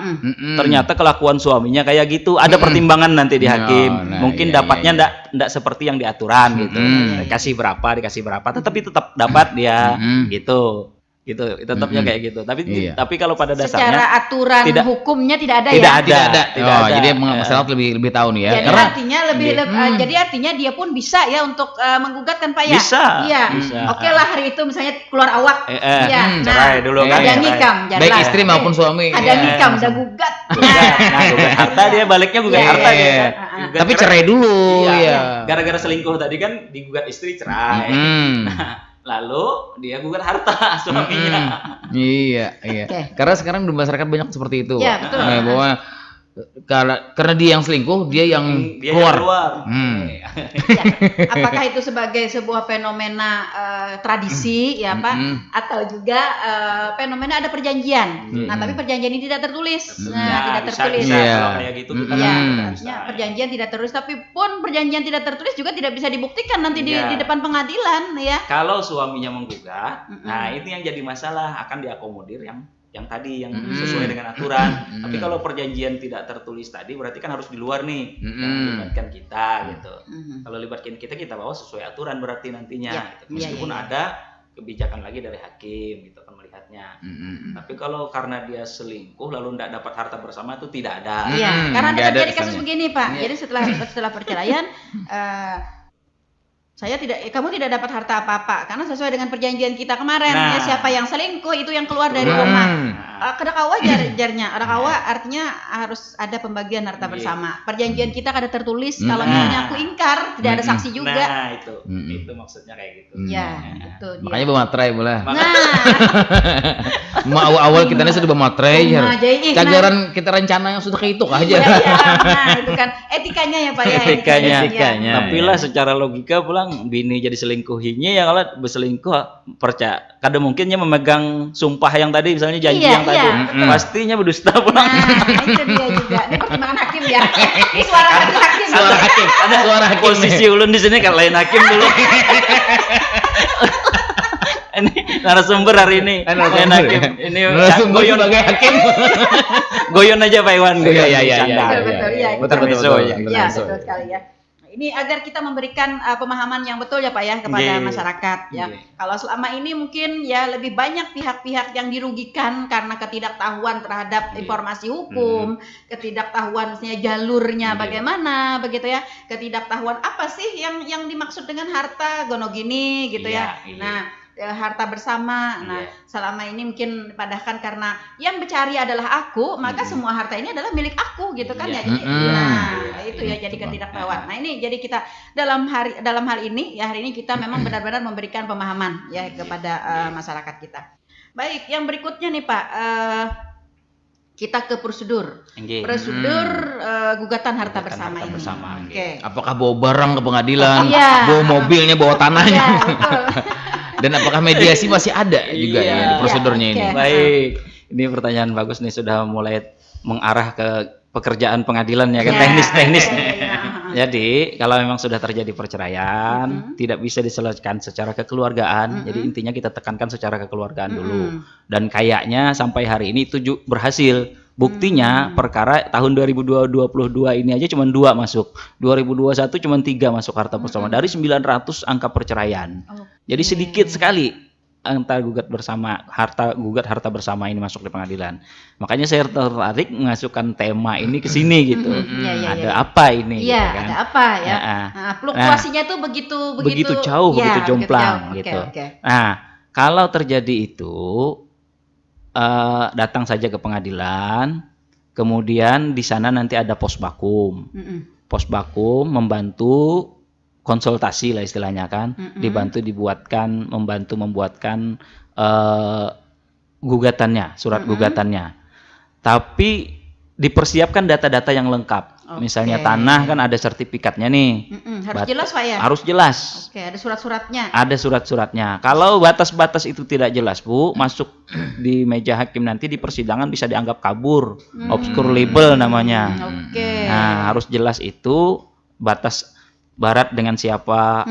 ternyata kelakuan suaminya kayak gitu, ada pertimbangan nanti di hakim. Mungkin dapatnya enggak seperti yang diaturan gitu. Dikasih berapa, tetapi tetap dapat dia gitu. gitu, tetapnya kayak gitu. Tapi kalau pada dasarnya secara aturan hukumnya tidak ada tidak ya. Tidak ada. Jadi masyarakat lebih tahu nih ya. Jadi Karena artinya jadi artinya dia pun bisa ya untuk menggugat kan Pak ya. Bisa. Iya. Oke lah hari itu misalnya keluar awak. Cerai dulu kan. Ada ngikam. baik istri maupun suami. Ada ngikam, udah gugat. Nah, gugat harta dia baliknya gugat harta dia. Tapi cerai dulu ya. Gara-gara selingkuh tadi kan digugat istri cerai. Lalu dia gugat harta suaminya. Iya. Karena sekarang di masyarakat banyak seperti itu. Iya, betul. Bahwa karena dia yang selingkuh, dia yang keluar. Ya. Apakah itu sebagai sebuah fenomena tradisi ya Pak, atau juga fenomena ada perjanjian. Nah, tapi perjanjian ini tidak tertulis. Tidak tertulis. Kalau kayak gitu kita artinya perjanjian tidak tertulis, tapi pun perjanjian tidak tertulis juga tidak bisa dibuktikan nanti di depan pengadilan ya. Kalau suaminya menggugat, nah itu yang jadi masalah, akan diakomodir yang tadi yang sesuai dengan aturan. Tapi kalau perjanjian tidak tertulis tadi berarti kan harus di luar nih yang melibatkan kita gitu. Kalau libatkan kita bawa sesuai aturan berarti nantinya gitu. Meskipun ada kebijakan lagi dari hakim gitu kan melihatnya. Tapi kalau karena dia selingkuh lalu tidak dapat harta bersama itu tidak ada. Iya, karena terjadi kasus begini Pak. Jadi setelah perceraian kamu tidak dapat harta apa-apa karena sesuai dengan perjanjian kita kemarin. Ya, siapa yang selingkuh itu yang keluar dari rumah. Kedakawa jarnya. Kedakawa artinya harus ada pembagian harta bersama. Perjanjian kita kada tertulis. Kalau misalnya aku ingkar, tidak ada saksi juga. Nah, itu maksudnya kayak gitu. Ya, itu dia. Makanya bermatrai boleh. Nah, awal kita ini sudah bermatrai ya. Cagaran kita rencana yang sudah kehitung aja. Nah, itu kan etikanya ya Pak ya. Etikanya. Tapi lah secara logika pulang bini jadi selingkuhinya ya kalau berselingkuh percaya kadang mungkinnya memegang sumpah yang tadi misalnya janji yang tadi pastinya berdusta pulang. Nah itu dia juga ini pertimbangan hakim ya. Ini suara hakim. Ada suara hakim. Posisi ulun di sini kan lain hakim dulu. Ini narasumber hari ini lain hakim. Ini goyon sebagai hakim. Goyon aja Pak Iwan. Iya. Betul sekali ya. Ini agar kita memberikan pemahaman yang betul ya Pak ya kepada masyarakat ya. Kalau selama ini mungkin ya lebih banyak pihak-pihak yang dirugikan karena ketidaktahuan terhadap informasi hukum, ketidaktahuan misalnya jalurnya bagaimana begitu ya, ketidaktahuan apa sih yang dimaksud dengan harta gonogini gitu ya. Nah, harta bersama. Nah, selama ini mungkin padahkan karena yang mencari adalah aku, maka semua harta ini adalah milik aku gitu kan ya. Jadi itu ya jadi ketidaktahuan. Nah, ini jadi kita dalam hal ini ya hari ini kita memang benar-benar memberikan pemahaman ya kepada masyarakat kita. Baik, yang berikutnya nih Pak, kita ke prosedur. Gugatan harta bersama ini. Okay. Apakah bawa barang ke pengadilan, bawa mobilnya, bawa tanahnya? Dan apakah mediasi masih ada juga ya di prosedurnya ini? Baik, ini pertanyaan bagus nih, sudah mulai mengarah ke pekerjaan pengadilan ya kan, teknis-teknis. Jadi kalau memang sudah terjadi perceraian, tidak bisa diselesaikan secara kekeluargaan. Jadi intinya kita tekankan secara kekeluargaan dulu. Dan kayaknya sampai hari ini itu berhasil. Buktinya perkara tahun 2022 ini aja cuma 2 masuk. 2021 cuma 3 masuk harta bersama dari 900 angka perceraian. Jadi sedikit sekali antara gugat harta bersama ini masuk di pengadilan. Makanya saya tertarik mengasukkan tema ini ke sini gitu. Ada apa ini gitu kan? Ada apa ya? Fluktuasinya tuh begitu jauh, begitu jomplang gitu. Nah, kalau terjadi itu datang saja ke pengadilan, kemudian di sana nanti ada pos bakum. Pos bakum membantu konsultasi lah istilahnya kan, membantu membuatkan gugatannya, surat gugatannya. Tapi dipersiapkan data-data yang lengkap. Misalnya tanah kan ada sertifikatnya nih. Harus jelas Pak ya? Harus jelas. Ada surat-suratnya. Ada surat-suratnya. Kalau batas-batas itu tidak jelas Bu, masuk di meja hakim nanti di persidangan bisa dianggap kabur. Obscure label namanya. Nah, harus jelas itu batas barat dengan siapa,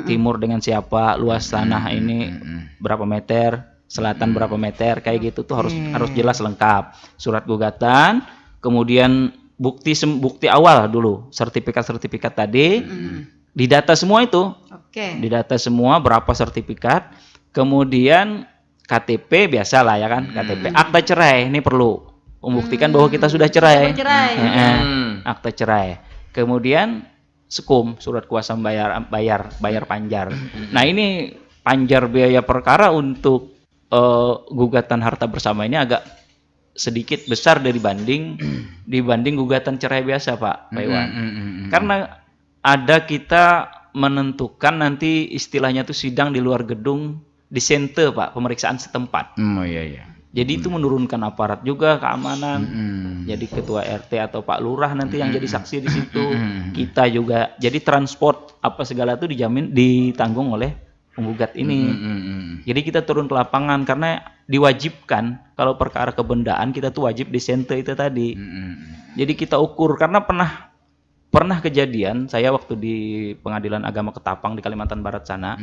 timur dengan siapa, luas tanah ini berapa meter, selatan berapa meter, kayak gitu tuh harus jelas lengkap. Surat gugatan, kemudian bukti awal dulu, sertifikat tadi, didata semua itu, didata semua berapa sertifikat, kemudian KTP biasa lah ya kan, KTP. Akta cerai ini perlu membuktikan bahwa kita sudah cerai. Akta cerai. Kemudian SKUM, surat kuasa bayar panjar. Nah, ini panjar biaya perkara untuk gugatan harta bersama ini agak sedikit besar dibanding gugatan cerai biasa, Pak Iwan. Karena ada kita menentukan nanti istilahnya tuh sidang di luar gedung, di sente, Pak, pemeriksaan setempat. Iya. Jadi itu menurunkan aparat juga, keamanan. Jadi ketua RT atau Pak Lurah nanti yang jadi saksi di situ. Kita juga. Jadi transport apa segala itu ditanggung oleh penggugat ini. Jadi kita turun ke lapangan karena diwajibkan kalau perkara kebendaan kita tuh wajib di sente itu tadi. Jadi kita ukur karena pernah kejadian saya waktu di Pengadilan Agama Ketapang di Kalimantan Barat sana.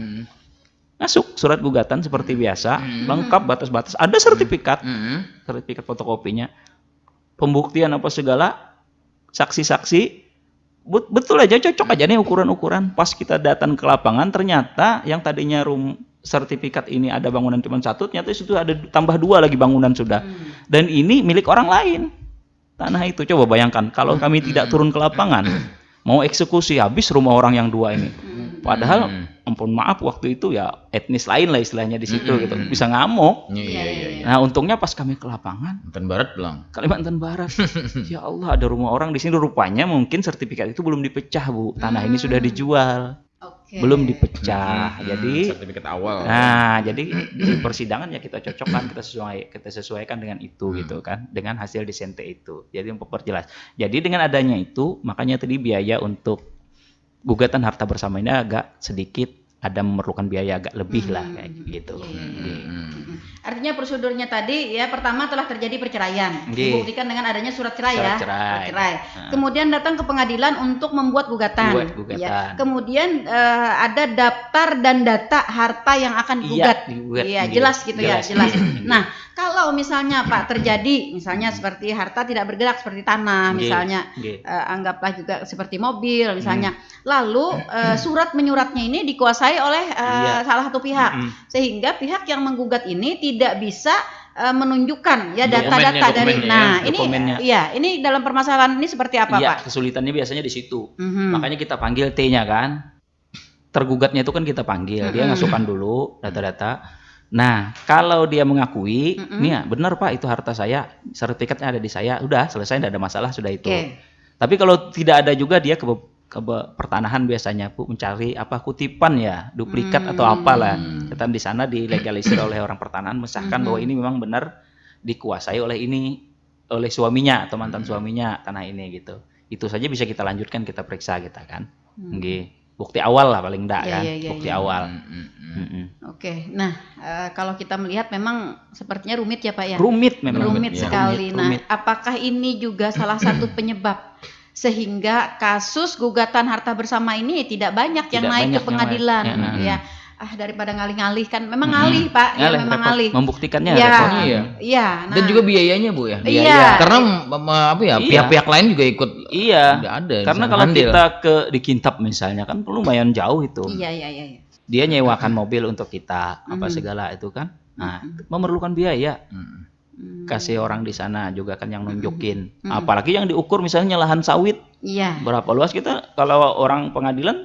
Masuk surat gugatan seperti biasa, lengkap batas-batas, ada sertifikat fotokopinya, pembuktian apa segala, saksi-saksi, betul aja, cocok aja nih ukuran-ukuran. Pas kita datang ke lapangan, ternyata yang tadinya sertifikat ini ada bangunan cuma satu, ternyata itu ada tambah 2 lagi bangunan sudah. Dan ini milik orang lain. Tanah itu, coba bayangkan, kalau kami tidak turun ke lapangan, mau eksekusi, habis rumah orang yang 2 ini. Padahal, ampun maaf, waktu itu ya etnis lain lah istilahnya di situ gitu, bisa ngamuk. Iya. Nah, untungnya pas kami ke lapangan, Kalimantan Barat, ya Allah, ada rumah orang di sini, rupanya mungkin sertifikat itu belum dipecah, Bu. Tanah ini sudah dijual, belum dipecah. Jadi sertifikat awal. Nah, jadi di persidangan ya kita cocokkan, kita sesuaikan dengan itu gitu kan, dengan hasil disente itu. Jadi memperjelas. Jadi dengan adanya itu, makanya tadi biaya untuk gugatan harta bersama ini agak sedikit ada memerlukan biaya agak lebih lah kayak gitu. Artinya prosedurnya tadi ya, pertama telah terjadi perceraian, dibuktikan dengan adanya surat cerai. Kemudian datang ke pengadilan untuk membuat gugatan. Ya. Kemudian ada daftar dan data harta yang akan digugat. Iya, jelas gitu ya, jelas. Nah, kalau misalnya Pak terjadi misalnya seperti harta tidak bergerak seperti tanah misalnya, anggaplah juga seperti mobil misalnya. Lalu surat menyuratnya ini dikuasai oleh salah satu pihak, sehingga pihak yang menggugat ini tidak bisa menunjukkan ya data-data dari. Nah, ini dalam permasalahan ini seperti apa, Pak? Kesulitannya biasanya di situ. Makanya kita panggil T-nya kan. Tergugatnya itu kan kita panggil, dia masukkan dulu data-data. Nah, kalau dia mengakui, nih ya, benar Pak, itu harta saya, sertifikatnya ada di saya, udah selesai, tidak ada masalah, sudah itu. Tapi kalau tidak ada juga, dia ke pertanahan biasanya, Bu, mencari apa kutipan ya, duplikat atau apalah. Kita di sana dilegalisir oleh orang pertanahan, mesahkan bahwa ini memang benar dikuasai oleh suaminya atau mantan suaminya tanah ini gitu. Itu saja bisa kita lanjutkan, kita periksa kita kan. Bukti awal lah paling enggak kan, bukti awal. Oke, nah kalau kita melihat memang sepertinya rumit ya Pak ya. Rumit memang. Rumit sekali. Nah, apakah ini juga salah satu penyebab sehingga kasus gugatan harta bersama ini tidak banyak yang naik ke pengadilan ya? Daripada ngalih-ngalih kan, memang ngalih Pak, ya memang ngalih. Membuktikannya repotnya ya. Iya. Nah, dan juga biayanya Bu ya. Iya. Karena apa ya, pihak-pihak lain juga ikut. Iya. Ada. Karena kalau kita di Kintab misalnya kan lumayan jauh itu. Iya. Dia nyewakan mobil untuk kita apa segala itu kan. Nah, memerlukan biaya. Kasih orang di sana juga kan yang nunjukin. Apalagi yang diukur misalnya lahan sawit. Iya. Berapa luas, kita kalau orang pengadilan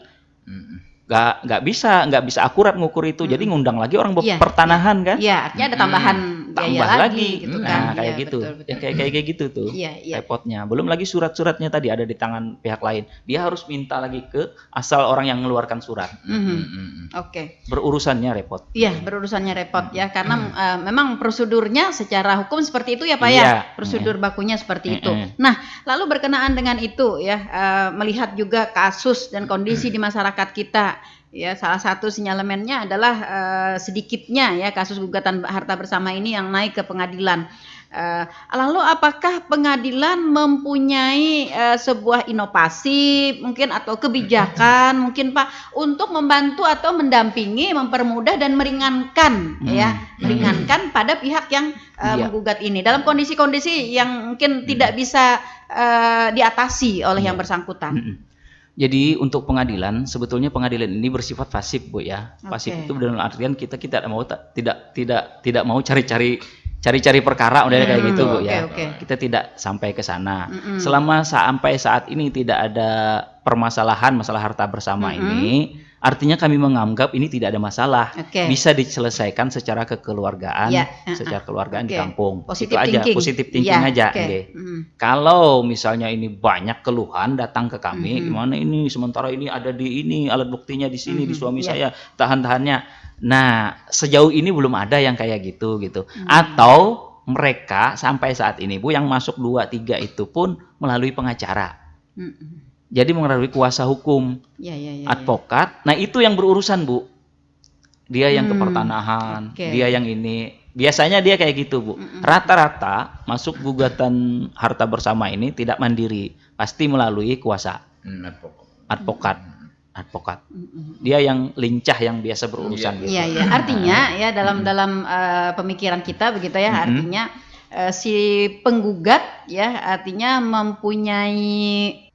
nggak bisa akurat ngukur itu. Jadi ngundang lagi orang pertanahan kan. Iya, artinya ada tambahan biaya lagi gitu kan. Nah, kayak gitu. Betul. Ya, kayak gitu tuh. Iya. Repotnya. Belum lagi surat-suratnya tadi ada di tangan pihak lain. Dia harus minta lagi ke asal orang yang mengeluarkan surat. Oke. Berurusannya repot. Iya, berurusannya repot ya, karena memang prosedurnya secara hukum seperti itu ya Pak ya. Prosedur bakunya seperti itu. Nah, lalu berkenaan dengan itu ya, melihat juga kasus dan kondisi di masyarakat kita. Ya, salah satu sinyalemennya adalah sedikitnya ya kasus gugatan harta bersama ini yang naik ke pengadilan. Lalu apakah pengadilan mempunyai sebuah inovasi mungkin atau kebijakan mungkin Pak untuk membantu atau mendampingi, mempermudah dan meringankan meringankan pada pihak yang menggugat ini dalam kondisi-kondisi yang mungkin tidak bisa diatasi oleh yang bersangkutan. Jadi untuk pengadilan, sebetulnya pengadilan ini bersifat pasif, Bu ya. Pasif Oke. itu dalam artian kita tidak mau cari perkara udah kayak gitu, Bu ya. Oke. Kita tidak sampai ke sana. Selama sampai saat ini tidak ada permasalahan masalah harta bersama ini, artinya kami menganggap ini tidak ada masalah. Oke. Bisa diselesaikan secara kekeluargaan, Ya, secara keluargaan Oke. di kampung. Positive Itu aja, thinking. positive thinking Ya, aja. oke. nggih. Kalau misalnya ini banyak keluhan datang ke kami, gimana ini sementara ini ada di ini alat buktinya di sini di suami saya tahan-tahannya. Nah, sejauh ini belum ada yang kayak gitu. Atau mereka sampai saat ini Bu yang masuk 2, 3 itu pun melalui pengacara. Jadi melalui kuasa hukum, Ya. advokat. Nah, itu yang berurusan, Bu. Dia yang ke pertanahan, Oke. dia yang ini. Biasanya dia kayak gitu, Bu. Rata-rata masuk gugatan harta bersama ini tidak mandiri, pasti melalui kuasa advokat. Dia yang lincah yang biasa berurusan gitu. Iya. Artinya ya dalam pemikiran kita begitu ya, artinya si penggugat ya artinya mempunyai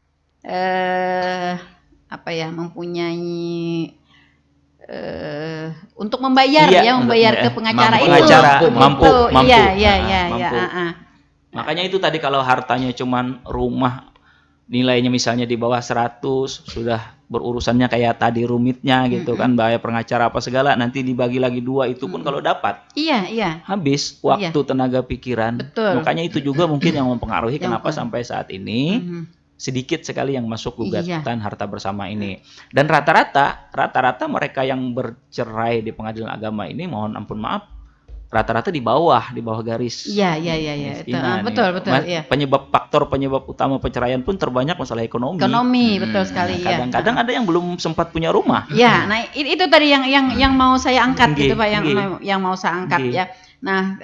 untuk membayar membayar ke pengacara mampu, itu. pengacara, mampu. Iya. Makanya itu tadi kalau hartanya cuman rumah nilainya misalnya di bawah 100 sudah berurusannya kayak tadi rumitnya gitu kan, bayar pengacara apa segala, nanti dibagi lagi 2 itu pun kalau dapat Iya. habis waktu, tenaga, pikiran. Betul. Makanya itu juga mungkin yang mempengaruhi kenapa sampai saat ini sedikit sekali yang masuk gugatan harta bersama ini. Dan rata-rata mereka yang bercerai di pengadilan agama ini, mohon ampun maaf, rata-rata di bawah garis. Iya. Itu betul. Iya. Faktor penyebab utama perceraian pun terbanyak masalah ekonomi. Betul sekali. Nah, kadang-kadang ada yang belum sempat punya rumah. Ya, nah itu tadi yang mau saya angkat gitu Pak, yang mau saya angkat Nggih. ya. Nah,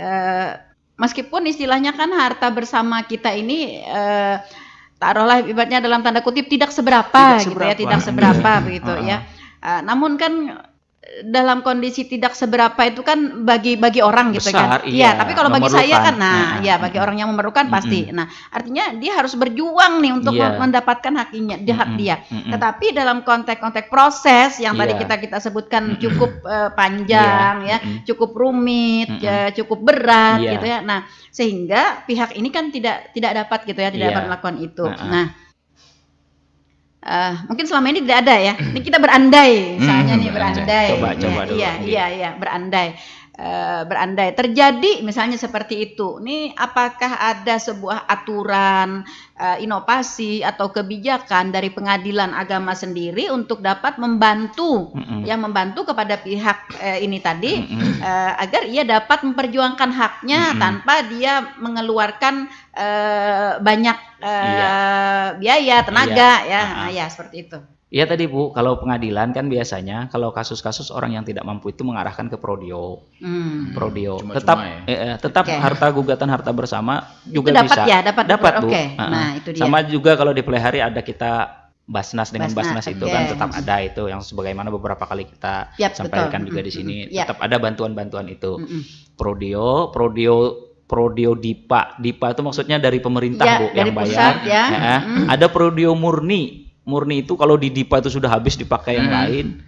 meskipun istilahnya kan harta bersama kita ini taruhlah ibaratnya dalam tanda kutip tidak seberapa begitu ya. Namun kan dalam kondisi tidak seberapa itu kan bagi orang gitu Besar, kan. iya, tapi kalau bagi saya kan memerlukan. bagi orang yang memerlukan pasti. Nah, artinya dia harus berjuang nih untuk mendapatkan hak dia. Tetapi dalam konteks proses yang tadi kita sebutkan cukup panjang cukup rumit, cukup berat gitu ya. Nah, sehingga pihak ini kan tidak dapat gitu ya, tidak dapat melakukan itu. Mungkin selama ini tidak ada ya. Ini kita berandai, misalnya nih berandai. Coba dulu. Iya, berandai. Terjadi misalnya seperti itu. Nih, apakah ada sebuah aturan, inovasi atau kebijakan dari pengadilan agama sendiri untuk dapat membantu, membantu kepada pihak ini tadi agar ia dapat memperjuangkan haknya tanpa dia mengeluarkan banyak biaya, tenaga ya seperti itu. Iya tadi Bu, kalau pengadilan kan biasanya kalau kasus-kasus orang yang tidak mampu itu mengarahkan ke prodio. Tetap harta gugatan harta bersama juga itu dapat bisa. Dapat Bu. Oke. Nah, itu dia. Sama juga kalau di pelihari ada kita Basnas dengan Basnas itu oke. kan tetap ada itu yang sebagaimana beberapa kali kita sampaikan juga di sini. Tetap ada bantuan-bantuan itu. Prodio DIPA itu maksudnya dari pemerintah Bu dari yang bayar. Pusat, Ada prodio murni itu kalau di DIPA itu sudah habis dipakai yang lain,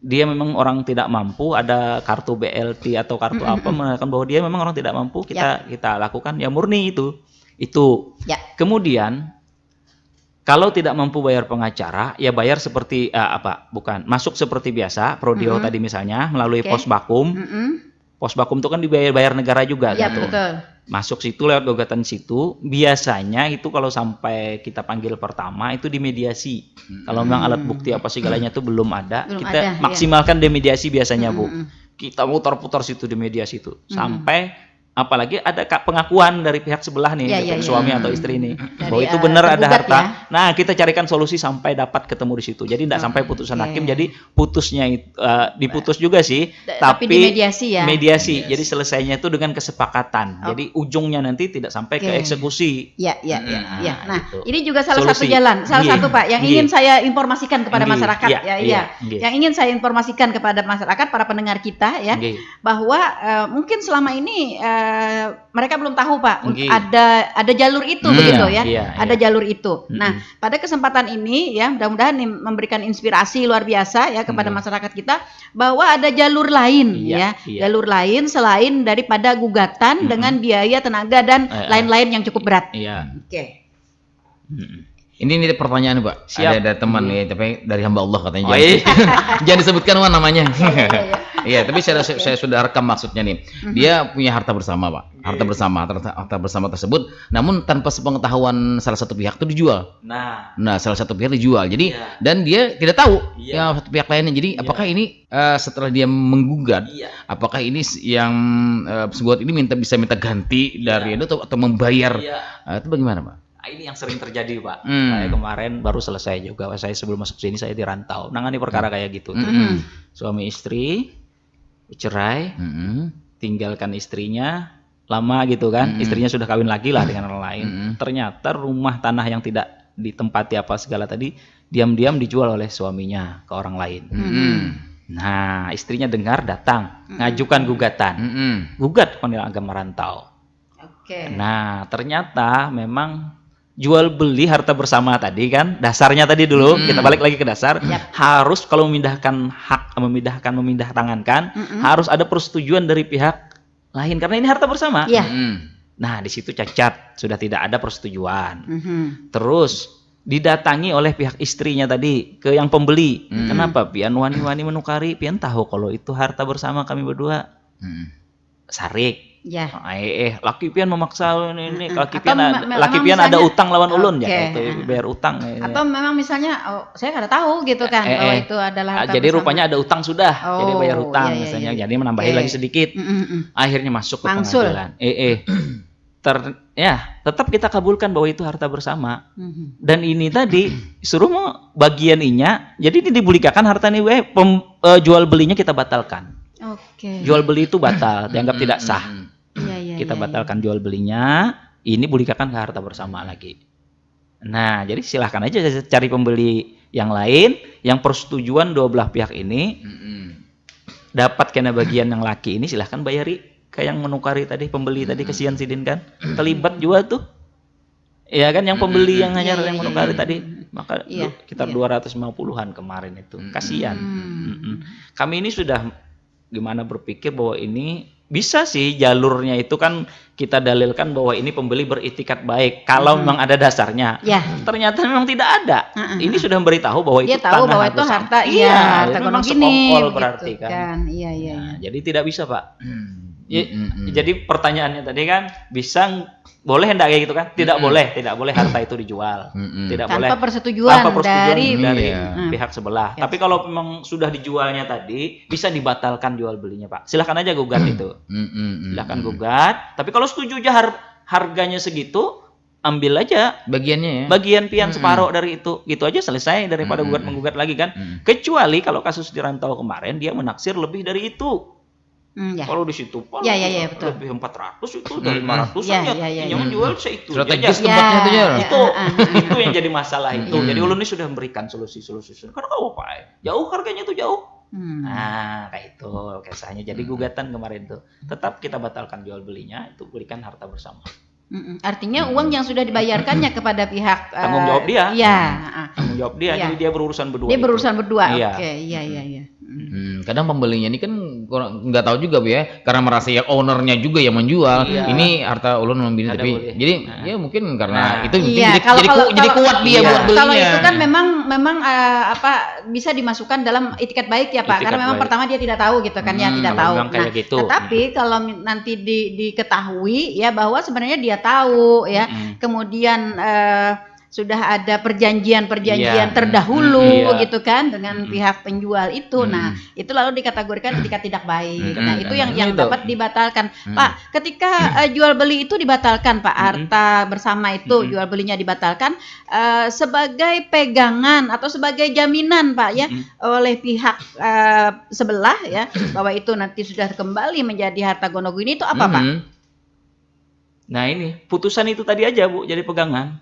dia memang orang tidak mampu, ada kartu BLT atau kartu apa menandakan bahwa dia memang orang tidak mampu, kita lakukan ya murni itu. Kemudian kalau tidak mampu bayar pengacara ya bayar seperti masuk seperti biasa prodio tadi misalnya melalui pos bakum. Pos bakum itu kan dibayar negara juga gitu. Betul. Masuk situ lewat gugatan situ, biasanya itu kalau sampai kita panggil pertama itu dimediasi. Kalau memang alat bukti apa segalanya itu belum ada, kita maksimalkan demediasi biasanya Bu. Kita mutar-putar situ di mediasi itu sampai apalagi ada pengakuan dari pihak sebelah nih, suami atau istri ini bahwa itu benar ada harta. Nah, kita carikan solusi sampai dapat ketemu di situ. Jadi tidak sampai putusan hakim. Jadi putusnya diputus juga sih, tapi dimediasi ya. Mediasi. Jadi selesainya itu dengan kesepakatan. Jadi ujungnya nanti tidak sampai ke eksekusi. Nah, gitu. ini juga salah Solusi. satu jalan, satu Pak yang ingin saya informasikan kepada masyarakat Yang ingin saya informasikan kepada masyarakat para pendengar kita bahwa mungkin selama ini mereka belum tahu Pak, Mungkin. ada jalur itu begitu ya, iya, ada jalur itu. Nah, pada kesempatan ini ya mudah-mudahan ini memberikan inspirasi luar biasa ya kepada masyarakat kita bahwa ada jalur lain Iya, iya. jalur lain selain daripada gugatan dengan biaya tenaga dan lain-lain yang cukup berat. Iya. Oke. Ini pertanyaan Pak. Siap. Ada teman ya, tapi dari hamba Allah katanya. Oh, Jangan, iya. jangan disebutkan Wan namanya. Iya, tapi saya sudah rekam maksudnya nih. Dia punya harta bersama Pak. Harta bersama tersebut, namun tanpa sepengetahuan salah satu pihak itu dijual. Nah, Salah satu pihak dijual. Jadi Iya. dan dia tidak tahu Iya. yang satu pihak lainnya. Jadi apakah ini setelah dia menggugat, iya. apakah ini yang penggugat ini bisa minta ganti dari itu atau membayar? Iya. Itu bagaimana Pak? Nah, ini yang sering terjadi Pak. Saya kemarin baru selesai juga. Saya sebelum masuk sini saya dirantau. Nangani perkara kayak gitu. tuh. Suami istri cerai, tinggalkan istrinya lama gitu kan. Istrinya sudah kawin lagi lah dengan orang lain. Ternyata rumah tanah yang tidak ditempati apa segala tadi diam-diam dijual oleh suaminya ke orang lain. Nah, istrinya dengar datang ngajukan gugatan. Gugat pengadilan agama rantau. Oke. Nah, ternyata memang jual beli harta bersama tadi kan dasarnya tadi dulu kita balik lagi ke dasar harus kalau memindahkan hak memindah tangankan harus ada persetujuan dari pihak lain karena ini harta bersama. Iya. Nah, di situ cacat sudah tidak ada persetujuan. Terus didatangi oleh pihak istrinya tadi ke yang pembeli. Kenapa? Pian wani-wani menukari, pian tahu kalau itu harta bersama kami berdua. Sarik. Ya. Laki pian memaksa ini laki Atau pian memang ada misalnya- utang lawan ulun Oke. ya itu bayar utang. Atau memang misalnya saya nggak tahu gitu kan bahwa itu adalah harta jadi bersama. rupanya ada utang sudah, jadi bayar Oh, utang iya, iya, misalnya, iya. jadi menambahin Oke. lagi sedikit. Akhirnya masuk ke Mangsul. pengadilan. Tetap kita kabulkan bahwa itu harta bersama. Dan ini tadi suruh mau bagian inya, jadi ini dibulikakan harta ini jual belinya kita batalkan. Oke. Jual beli itu batal, dianggap tidak sah. Iya, Kita batalkan jual belinya, ini bulikakan ke harta bersama lagi. Nah, jadi silahkan aja cari pembeli yang lain, yang persetujuan dua belah pihak ini dapat kena bagian yang laki ini silahkan bayari ke yang menukari tadi, pembeli tadi kesian sidin kan, terlibat juga tuh. Ya kan yang pembeli yang hanya yang menukari tadi, maka sekitar 250-an kemarin itu. Kasihan. Kami ini sudah gimana berpikir bahwa ini bisa sih jalurnya itu kan kita dalilkan bahwa ini pembeli beritikat baik kalau memang ada dasarnya. Ya. Ternyata memang tidak ada. Ini sudah memberitahu bahwa Dia itu tahu tanah bahwa itu bersama. harta harta itu memang gunung gini sekongkol begitu berarti kan. Iya. Nah, jadi tidak bisa Pak. Jadi pertanyaannya tadi kan bisa boleh hendak kayak gitu kan? Tidak boleh harta itu dijual. Tidak boleh tanpa persetujuan dari dari pihak sebelah. Tapi kalau memang sudah dijualnya tadi bisa dibatalkan jual belinya Pak. Silahkan aja gugat itu. Silahkan gugat. Tapi kalau setuju aja harganya segitu, ambil aja bagiannya ya. bagian pian separuh dari itu, gitu aja selesai daripada gugat menggugat lagi kan. Kecuali kalau kasus di rantau kemarin dia menaksir lebih dari itu. Ya. Kalau di situ Ya, betul. lebih 400 itu udah 500 Ya, aja. ya. Yang menjual seitu. Strategis Ya, tempatnya itu ya. itu yang jadi masalah itu. Jadi ulun ini sudah memberikan solusi. Karena kau apa? Jauh harganya tuh jauh. Nah, kayak itu kisahnya. Jadi gugatan kemarin tuh tetap kita batalkan jual belinya, itu berikan harta bersama. Artinya uang yang sudah dibayarkannya kepada pihak Tanggung jawab dia. Iya. Tanggung jawab dia. Iya. Jadi dia berurusan berdua. Dia berurusan berdua. Iya. Oke, iya. Kadang pembelinya ini kan nggak tahu juga Bu ya, karena merasa ya ownernya juga yang menjual. Iya. Ini harta ulun membeli Ada tapi boleh. jadi ya mungkin karena itu Iya, jadi kuat dia buat belinya. Kalau itu kan memang bisa dimasukkan dalam itikat baik ya Pak, Itikat karena memang baik. pertama dia tidak tahu gitu kan ya, tidak kalau tahu. memang kayak gitu. Tetapi kalau nanti diketahui ya bahwa sebenarnya dia tahu ya, kemudian sudah ada perjanjian Iya. terdahulu Iya. gitu kan dengan pihak penjual itu. Nah, itu lalu dikategorikan itikat tidak baik. Nah, itu yang Itu. dapat dibatalkan. Pak, ketika jual beli itu dibatalkan, Pak, harta bersama itu jual belinya dibatalkan sebagai pegangan atau sebagai jaminan, Pak ya, oleh pihak sebelah ya, bahwa itu nanti sudah kembali menjadi harta gonogini itu apa, Pak? Nah, ini putusan itu tadi aja Bu, jadi pegangan.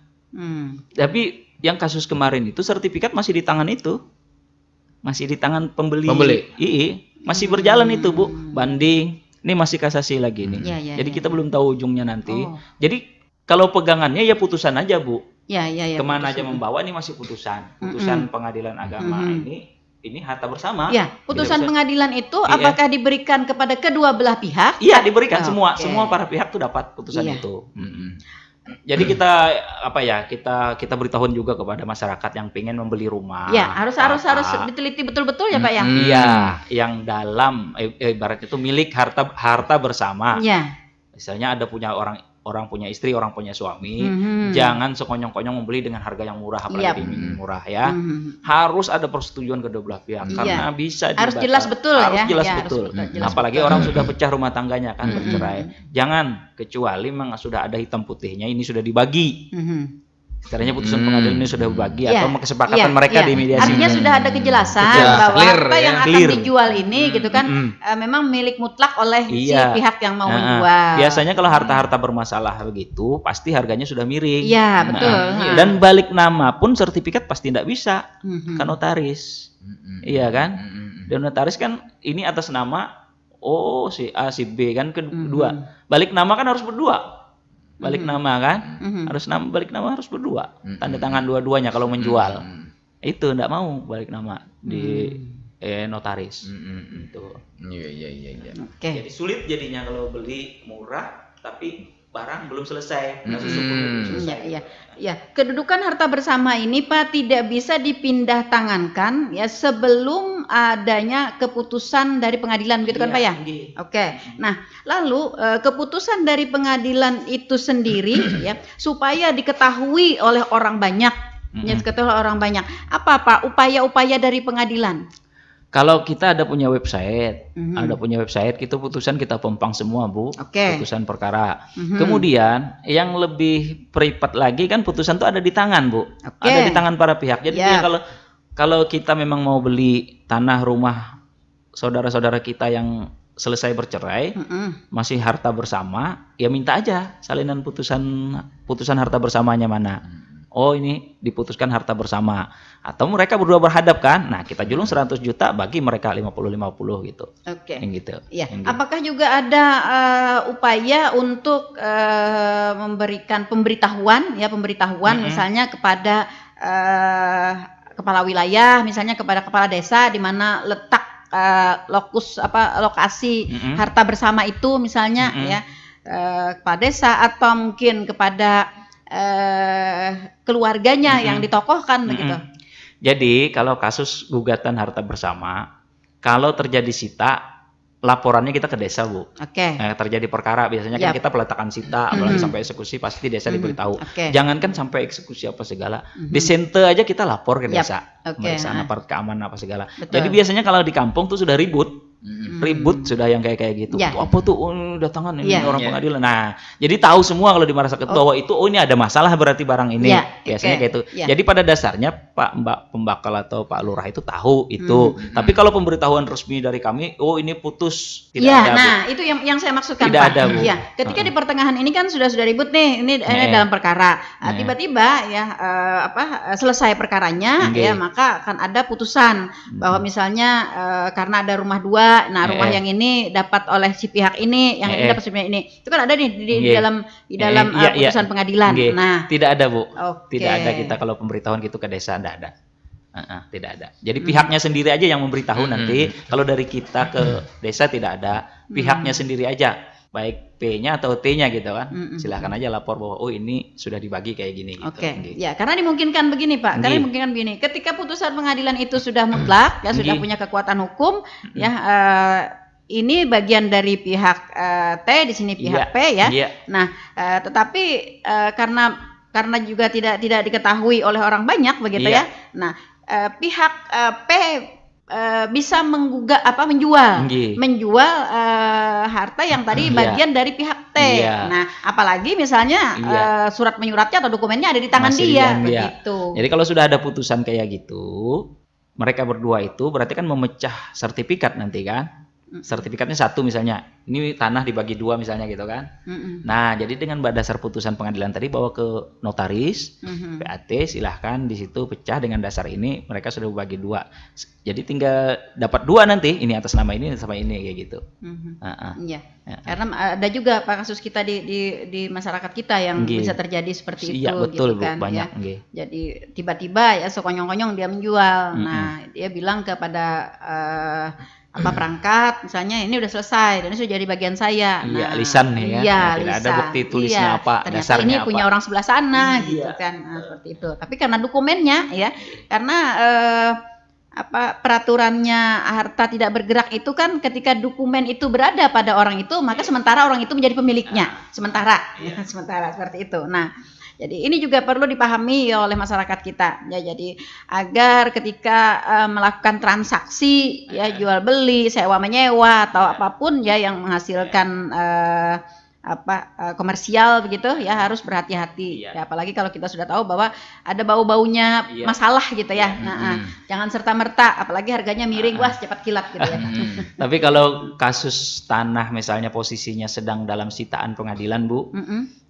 Tapi yang kasus kemarin itu sertifikat masih di tangan itu, masih di tangan pembeli. Iya, masih berjalan itu Bu, banding. Ini masih kasasi lagi nih. Jadi kita belum tahu ujungnya nanti. Jadi kalau pegangannya ya putusan aja, Bu. Kemana aja membawa ini masih putusan pengadilan agama ini harta bersama. Putusan pengadilan itu apakah diberikan kepada kedua belah pihak? Iya, diberikan semua para pihak tuh dapat putusan itu. Jadi kita beritahuan juga kepada masyarakat yang pengen membeli rumah. Harus diteliti betul-betul ya, Pak ya. Iya, yang dalam ibarat itu milik harta bersama. Misalnya ada punya orang punya istri, orang punya suami, jangan sekonyong-konyong membeli dengan harga yang murah, apalagi murah ya. Harus ada persetujuan kedua belah pihak karena bisa harus jelas betul harus ya. jelas betul. Apalagi orang sudah pecah rumah tangganya kan bercerai. Jangan kecuali memang sudah ada hitam putihnya ini sudah dibagi. Istilahnya putusan pengadilan ini sudah dibagi atau kesepakatan mereka di mediasi. Artinya sudah ada kejelasan bahwa harta yang akan dijual ini gitu kan memang milik mutlak oleh si pihak yang mau menjual. Biasanya kalau harta-harta bermasalah begitu pasti harganya sudah miring. Betul. Dan balik nama pun sertifikat pasti tidak bisa kan notaris. Iya kan? Dan notaris kan ini atas nama si A si B kan kedua. Balik nama kan harus berdua. Balik nama kan balik nama harus berdua, tanda tangan dua-duanya kalau menjual. Itu enggak mau balik nama di notaris. Itu. Iya. Jadi sulit jadinya kalau beli murah tapi barang belum selesai. Kedudukan harta bersama ini Pak tidak bisa dipindah tangankan ya sebelum adanya keputusan dari pengadilan gitu kan Pak ya? Nah, lalu keputusan dari pengadilan itu sendiri ya supaya diketahui oleh orang banyak, apa Pak upaya-upaya dari pengadilan? Kalau kita ada punya website, kita putusan kita pompang semua, Bu. Putusan perkara. Kemudian yang lebih privat lagi kan putusan itu ada di tangan, Bu. Ada di tangan para pihak. Jadi kalau kita memang mau beli tanah rumah saudara-saudara kita yang selesai bercerai, masih harta bersama, ya minta aja salinan putusan harta bersamanya mana. Ini diputuskan harta bersama. Atau mereka berdua berhadap kan. Nah, kita julung 100 juta bagi mereka 50-50 gitu. Yang gitu. Apakah juga ada upaya untuk memberikan pemberitahuan misalnya kepada kepala wilayah, misalnya kepada kepala desa di mana letak lokasi harta bersama itu misalnya kepala desa atau mungkin kepada keluarganya yang ditokohkan begitu. Jadi kalau kasus gugatan harta bersama, kalau terjadi sita, laporannya kita ke desa, Bu. Terjadi perkara biasanya kan kita peletakan sita, apalagi sampai eksekusi pasti desa diberitahu. Jangankan sampai eksekusi apa segala, di sente aja kita lapor ke desa, pemeriksaan aparat keamanan apa segala. Jadi biasanya kalau di kampung tuh sudah ribut sudah yang kayak gitu. Apa tuh datangan ini orang pengadilan. Nah, jadi tahu semua kalau di masyarakat bahwa itu ini ada masalah berarti barang ini. Biasanya kayak itu. Jadi pada dasarnya Mbak Pembakal atau Pak Lurah itu tahu itu. Tapi kalau pemberitahuan resmi dari kami, ini putus tidak ada. Nah, itu yang saya maksudkan tidak Pak. Ada, Bu. Ketika di pertengahan ini kan sudah ribut nih. Ini dalam perkara. Tiba-tiba selesai perkaranya maka akan ada putusan bahwa misalnya karena ada rumah dua. Nah, rumah yang ini dapat oleh si pihak ini, yang ini dapat si pihak ini. Itu kan ada nih di dalam putusan pengadilan. Nah, tidak ada, Bu. Tidak ada kita kalau pemberitahuan gitu ke desa tidak ada. Tidak ada. Jadi pihaknya sendiri aja yang memberitahu nanti. Kalau dari kita ke desa tidak ada, pihaknya sendiri aja. Baik P-nya atau T-nya gitu kan. Silahkan aja lapor bahwa ini sudah dibagi kayak gini gitu. Ya, karena dimungkinkan begini Pak. Karena dimungkinkan begini. Ketika putusan pengadilan itu sudah mutlak, sudah punya kekuatan hukum, ini bagian dari pihak T, di sini pihak P ya. Nah, tetapi karena juga tidak diketahui oleh orang banyak begitu ya. Nah, pihak P bisa menjual harta yang tadi bagian dari pihak T. Nah, apalagi misalnya surat menyuratnya atau dokumennya ada di tangan dia begitu. Jadi kalau sudah ada putusan kayak gitu, mereka berdua itu berarti kan memecah sertifikat nanti kan. sertifikatnya 1 misalnya, ini tanah dibagi 2 misalnya gitu kan. Nah, jadi dengan dasar putusan pengadilan tadi bawa ke notaris, PAT, silahkan di situ pecah dengan dasar ini, mereka sudah bagi 2. Jadi tinggal dapat 2 nanti, ini atas nama ini sama ini kayak gitu. Iya. Karena ada juga Pak kasus kita di masyarakat kita yang bisa terjadi seperti itu. Iya betul gitu kan, Bu, banyak. Ya. Jadi tiba-tiba ya sekonyong-konyong dia menjual. Nah, dia bilang kepada perangkat, misalnya ini udah selesai dan ini sudah jadi bagian saya. Iya, lisan nih ya. Iya, tidak ada bukti tulisnya apa, ternyata dasarnya ini apa. punya orang sebelah sana gitu kan. Nah, seperti itu. Tapi karena dokumennya ya, karena peraturannya harta tidak bergerak itu kan ketika dokumen itu berada pada orang itu, maka sementara orang itu menjadi pemiliknya. Sementara seperti itu. Nah, jadi ini juga perlu dipahami oleh masyarakat kita ya. Jadi agar ketika melakukan transaksi ya, jual beli, sewa menyewa atau apapun ya yang menghasilkan komersial begitu ya, harus berhati-hati. Ya, apalagi kalau kita sudah tahu bahwa ada bau-baunya masalah gitu ya. Jangan serta-merta, apalagi harganya miring, wah cepat kilat gitu ya. Tapi kalau kasus tanah misalnya posisinya sedang dalam sitaan pengadilan Bu,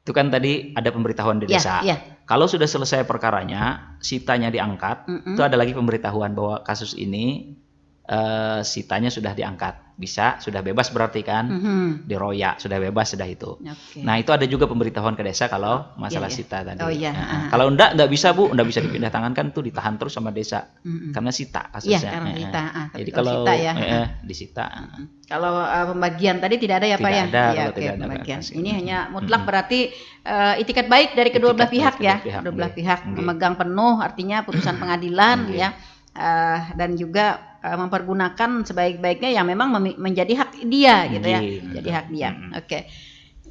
itu kan tadi ada pemberitahuan di desa. Kalau sudah selesai perkaranya, sitanya diangkat, itu ada lagi pemberitahuan bahwa kasus ini sitanya sudah diangkat, bisa sudah bebas berarti kan, diroyak sudah bebas sudah itu. Nah itu ada juga pemberitahuan ke desa kalau masalah sita tadi. Kalau nggak bisa Bu, nggak bisa dipindah tangan kan, tuh ditahan terus sama desa karena sita kasusnya. Karena sita. Jadi kalau disita. Kalau pembagian tadi tidak ada ya Pak ya? Tidak ada, Oke, tidak ada pembagian. batas. Ini hanya mutlak berarti itikat baik dari kedua belah pihak ya. Kedua belah pihak memegang penuh artinya putusan pengadilan ya. Dan juga mempergunakan sebaik-baiknya yang memang menjadi hak dia gitu ya. Jadi hak dia. Oke.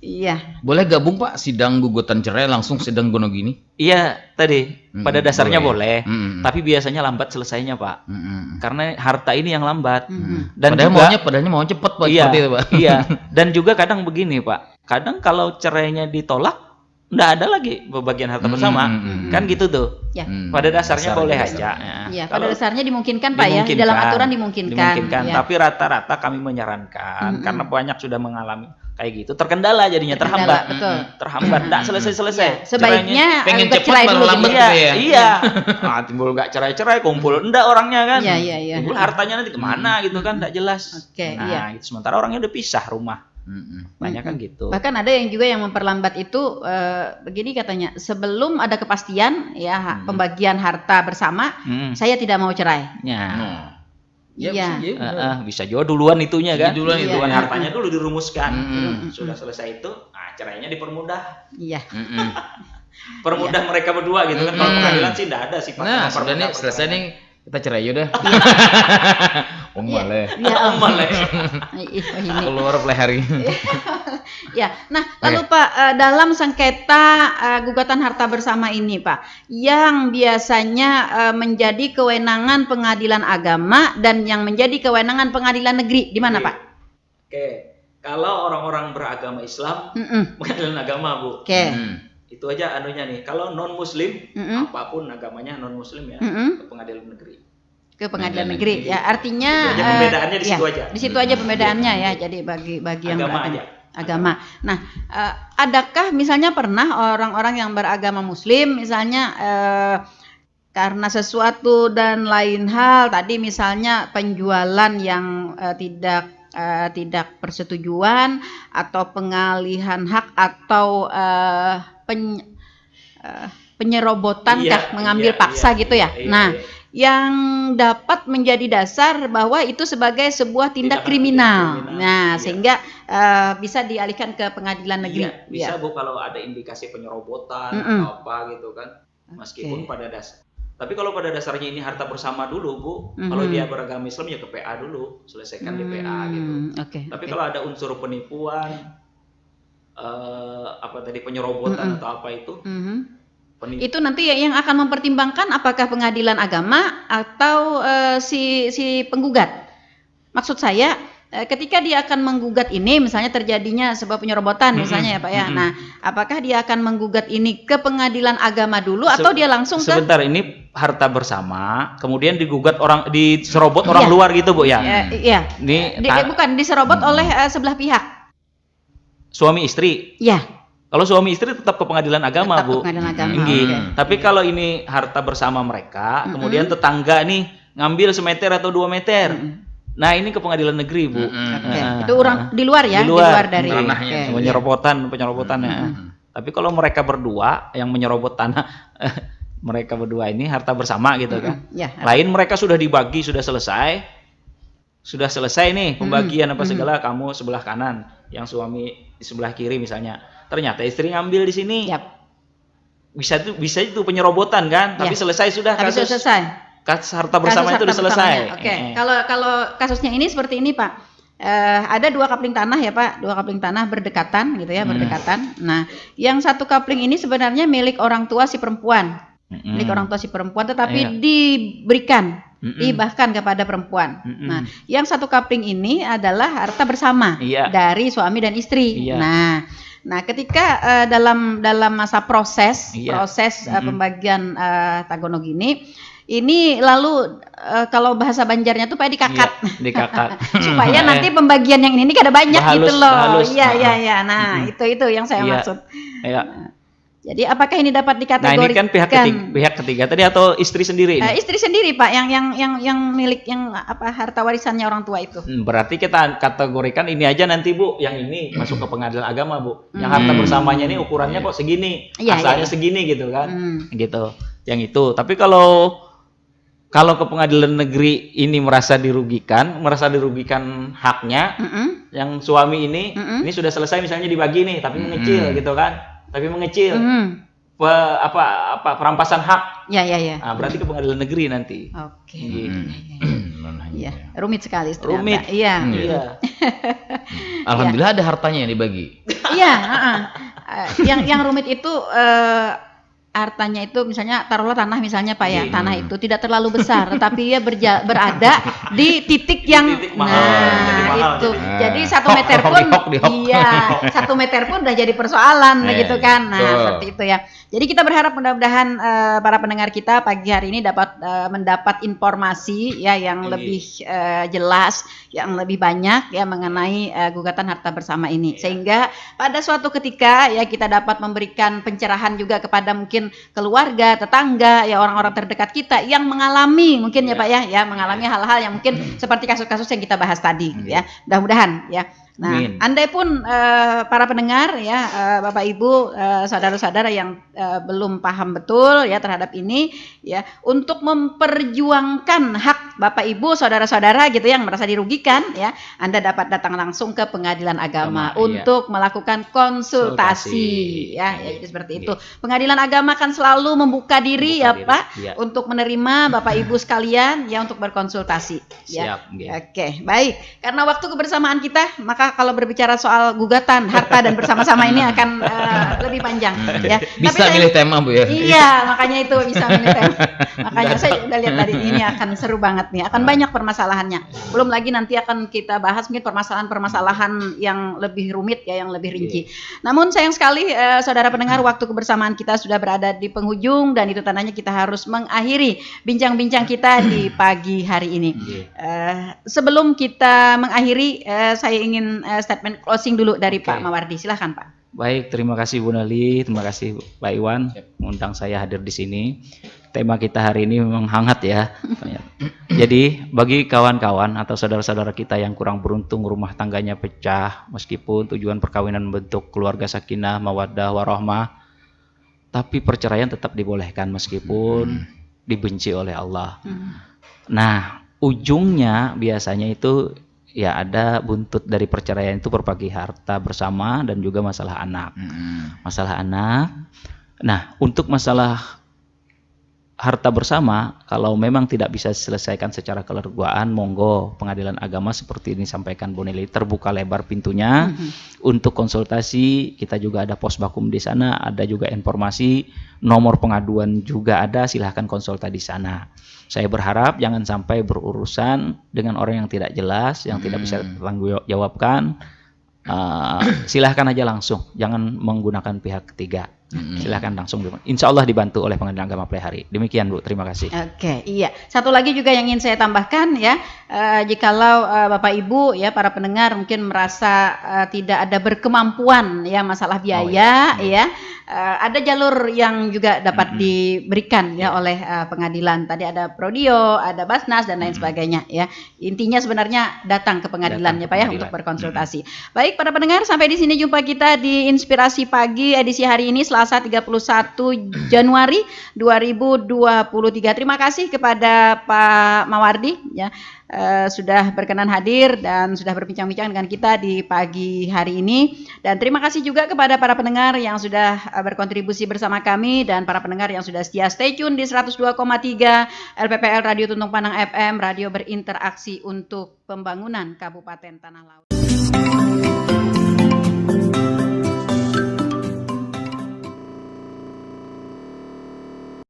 Iya. Boleh gabung Pak sidang gugatan cerai langsung sidang Gonogini? Iya, tadi pada dasarnya boleh. Tapi biasanya lambat selesainya Pak. Karena harta ini yang lambat. Dan padahal mau cepat Pak, iya, seperti itu Pak. Iya. Dan juga kadang begini Pak. Kadang kalau cerainya ditolak, nggak ada lagi pembagian harta bersama. Kan gitu tuh. Ya. Pada dasarnya boleh aja. Ya, pada dasarnya dimungkinkan Pak ya. Di dalam aturan dimungkinkan. Ya. Tapi rata-rata kami menyarankan karena banyak sudah mengalami kayak gitu, terkendala jadinya, terhambat. Terhambat, nggak selesai-selesai. Ya, sebaiknya pengen cerai cepat dulu lambat gitu. ya. Iya. Nah, timbul nggak cerai-cerai, kumpul enggak orangnya kan. Iya. Timbul hartanya nanti kemana gitu kan, nggak jelas. Nah, itu sementara orangnya udah pisah rumah. Banyak kan gitu. Bahkan ada yang juga yang memperlambat itu begini katanya, sebelum ada kepastian ya pembagian harta bersama, saya tidak mau cerai. Bisa juga duluan itunya kan. Duluan Hartanya dulu dirumuskan. Sudah selesai itu, cerainya dipermudah. Iya. Permudah mereka berdua gitu kan. Kalau pengadilan sih enggak ada sifat. Nah, sudah nih selesai nih, kita cerai udah. Maleh. Keluar pelihari. Ya, nah lalu Pak, dalam sengketa gugatan harta bersama ini Pak, yang biasanya menjadi kewenangan pengadilan agama dan yang menjadi kewenangan pengadilan negeri, di mana Pak? Oke, kalau orang-orang beragama Islam, pengadilan agama Bu. Itu aja anunya nih. Kalau non Muslim, apapun agamanya non Muslim ya, ke pengadilan negeri. Ke pengadilan negeri ya, artinya pembedaannya di situ aja. Di situ aja pembedaannya ya. Jadi bagi yang agama. Nah, adakah misalnya pernah orang-orang yang beragama Muslim misalnya karena sesuatu dan lain hal tadi misalnya penjualan yang tidak persetujuan atau pengalihan hak atau penyerobotan mengambil paksa gitu ya. Nah, yang dapat menjadi dasar bahwa itu sebagai sebuah tindak kriminal. Nah, sehingga bisa dialihkan ke pengadilan negeri. Bisa Bu, kalau ada indikasi penyerobotan atau apa gitu kan. Meskipun pada dasar. Tapi kalau pada dasarnya ini harta bersama dulu Bu, kalau dia beragama Islam ya ke PA dulu, selesaikan di PA gitu. Tapi kalau ada unsur penipuan, penyerobotan atau apa itu, itu nanti yang akan mempertimbangkan apakah pengadilan agama atau si penggugat. Maksud saya ketika dia akan menggugat ini, misalnya terjadinya sebuah penyerobotan misalnya ya Pak ya. Nah, apakah dia akan menggugat ini ke pengadilan agama dulu atau dia langsung ke? Sebentar, ini harta bersama, kemudian digugat diserobot orang luar gitu Bu ya? Iya. Bukan diserobot oleh sebelah pihak. Suami istri? Iya. Kalau suami istri tetap ke pengadilan agama tetap Bu. Ke pengadilan agama. Okay. Tapi kalau ini harta bersama mereka, kemudian tetangga nih ngambil semeter atau 2 meter. Nah, ini ke pengadilan negeri, Bu. Itu orang di luar ya, di luar dari ranahnya. Penyerobotannya. Tapi kalau mereka berdua yang menyerobot tanah mereka berdua ini harta bersama gitu kan. Lain mereka sudah dibagi, sudah selesai. Sudah selesai nih pembagian apa segala, kamu sebelah kanan, yang suami di sebelah kiri misalnya. Ternyata istri ngambil di sini. Bisa itu penyerobotan kan, tapi selesai sudah kasus. Selesai. Harta bersama itu sudah selesai. Oke. Kalau kasusnya ini seperti ini Pak, ada 2 kapling tanah ya Pak, 2 kapling tanah berdekatan gitu ya, berdekatan. Nah, yang satu kapling ini sebenarnya milik orang tua si perempuan, tetapi dibahkan kepada perempuan. Nah, yang satu kapling ini adalah harta bersama dari suami dan istri. Nah, ketika dalam masa proses pembagian tagonog ini lalu kalau bahasa Banjarnya tuh Pak dikakat. Dikakat. Supaya nanti pembagian yang ini kada banyak Bahalus, gitu loh. bahalus. Iya. Nah, itu yang saya maksud. Jadi apakah ini dapat dikategorikan? Nah, ini kan pihak ketiga tadi atau istri sendiri ini? Istri sendiri Pak, yang milik harta warisannya orang tua itu. Berarti kita kategorikan ini aja nanti Bu, yang ini masuk ke pengadilan agama Bu. Yang harta bersamanya ini ukurannya kok segini, asalnya segini gitu kan. Gitu. Yang itu. Tapi kalau ke pengadilan negeri ini merasa dirugikan haknya, yang suami ini sudah selesai misalnya dibagi nih, tapi mengecil gitu kan. Tapi mengecil perampasan hak. Nah, berarti ke pengadilan negeri nanti. Oke. Rumit sekali. Rumit. Iya. Alhamdulillah ada hartanya yang dibagi. Iya. Yang rumit itu hartanya itu misalnya taruhlah tanah misalnya Pak ya, tanah itu tidak terlalu besar tetapi ia berada di titik yang mahal, itu. Jadi 1 meter pun 1 meter pun udah jadi persoalan begitu kan. Nah, seperti itu ya. Jadi kita berharap mudah-mudahan para pendengar kita pagi hari ini dapat mendapat informasi ya yang lebih jelas, yang lebih banyak ya mengenai gugatan harta bersama ini. Sehingga pada suatu ketika ya kita dapat memberikan pencerahan juga kepada mungkin keluarga, tetangga, ya orang-orang terdekat kita yang mengalami mungkin ya Pak ya mengalami hal-hal yang mungkin seperti kasus-kasus yang kita bahas tadi ya. Mudah-mudahan ya. Nah, andai pun para pendengar ya, Bapak Ibu, saudara-saudara yang belum paham betul ya terhadap ini ya, untuk memperjuangkan hak Bapak Ibu, saudara-saudara gitu yang merasa dirugikan ya, Anda dapat datang langsung ke pengadilan agama untuk melakukan konsultasi ya, jadi seperti itu. Pengadilan agama kan selalu membuka diri ya Pak untuk menerima Bapak Ibu sekalian ya untuk berkonsultasi ya. Oke, baik. Karena waktu kebersamaan kita, maka kalau berbicara soal gugatan harta dan bersama-sama ini akan lebih panjang ya. Bisa milih tema Bu ya. Iya, makanya itu bisa milih tema. Makanya saya udah lihat tadi ini akan seru banget nih. Akan banyak permasalahannya. Belum lagi nanti akan kita bahas mungkin permasalahan-permasalahan yang lebih rumit ya, yang lebih rinci. Namun sayang sekali saudara pendengar, waktu kebersamaan kita sudah berada di penghujung dan itu tandanya kita harus mengakhiri bincang-bincang kita di pagi hari ini. Sebelum kita mengakhiri, saya ingin statement closing dulu dari Pak Mawardi. Silahkan Pak. Baik, terima kasih Bu Nali, terima kasih Pak Iwan mengundang saya hadir di sini. Tema kita hari ini memang hangat ya. Jadi bagi kawan-kawan atau saudara-saudara kita yang kurang beruntung rumah tangganya pecah meskipun tujuan perkawinan bentuk keluarga sakinah, mawaddah, warahmah, tapi perceraian tetap dibolehkan meskipun dibenci oleh Allah. Nah, ujungnya biasanya itu ya ada buntut dari perceraian itu berbagi harta bersama dan juga masalah anak. Masalah anak. Nah, untuk masalah harta bersama, kalau memang tidak bisa diselesaikan secara kekeluargaan, monggo pengadilan agama seperti ini sampaikan Bu Neli, terbuka lebar pintunya untuk konsultasi. Kita juga ada pos bakum di sana, ada juga informasi, nomor pengaduan juga ada, silahkan konsultasi di sana. Saya berharap jangan sampai berurusan dengan orang yang tidak jelas, yang tidak bisa tanggung jawabkan. Silahkan aja langsung, jangan menggunakan pihak ketiga. Silahkan langsung, insya Allah dibantu oleh Pengadilan Agama Pleikhari. Demikian Bu, terima kasih. Oke, iya. Satu lagi juga yang ingin saya tambahkan ya, jikalau Bapak Ibu ya para pendengar mungkin merasa tidak ada berkemampuan ya masalah biaya ya, ada jalur yang juga dapat diberikan ya oleh pengadilan. Tadi ada Prodio, ada Basnas dan lain sebagainya ya. Intinya sebenarnya datang ke pengadilannya Pak ya untuk berkonsultasi. Baik para pendengar, sampai di sini jumpa kita di Inspirasi Pagi edisi hari ini Selasa 31 Januari 2023. Terima kasih kepada Pak Mawardi ya, sudah berkenan hadir dan sudah berbincang-bincang dengan kita di pagi hari ini. Dan terima kasih juga kepada para pendengar yang sudah berkontribusi bersama kami dan para pendengar yang sudah setia stay tune di 102,3 LPPL Radio Tuntung Panang FM, radio berinteraksi untuk pembangunan Kabupaten Tanah Laut.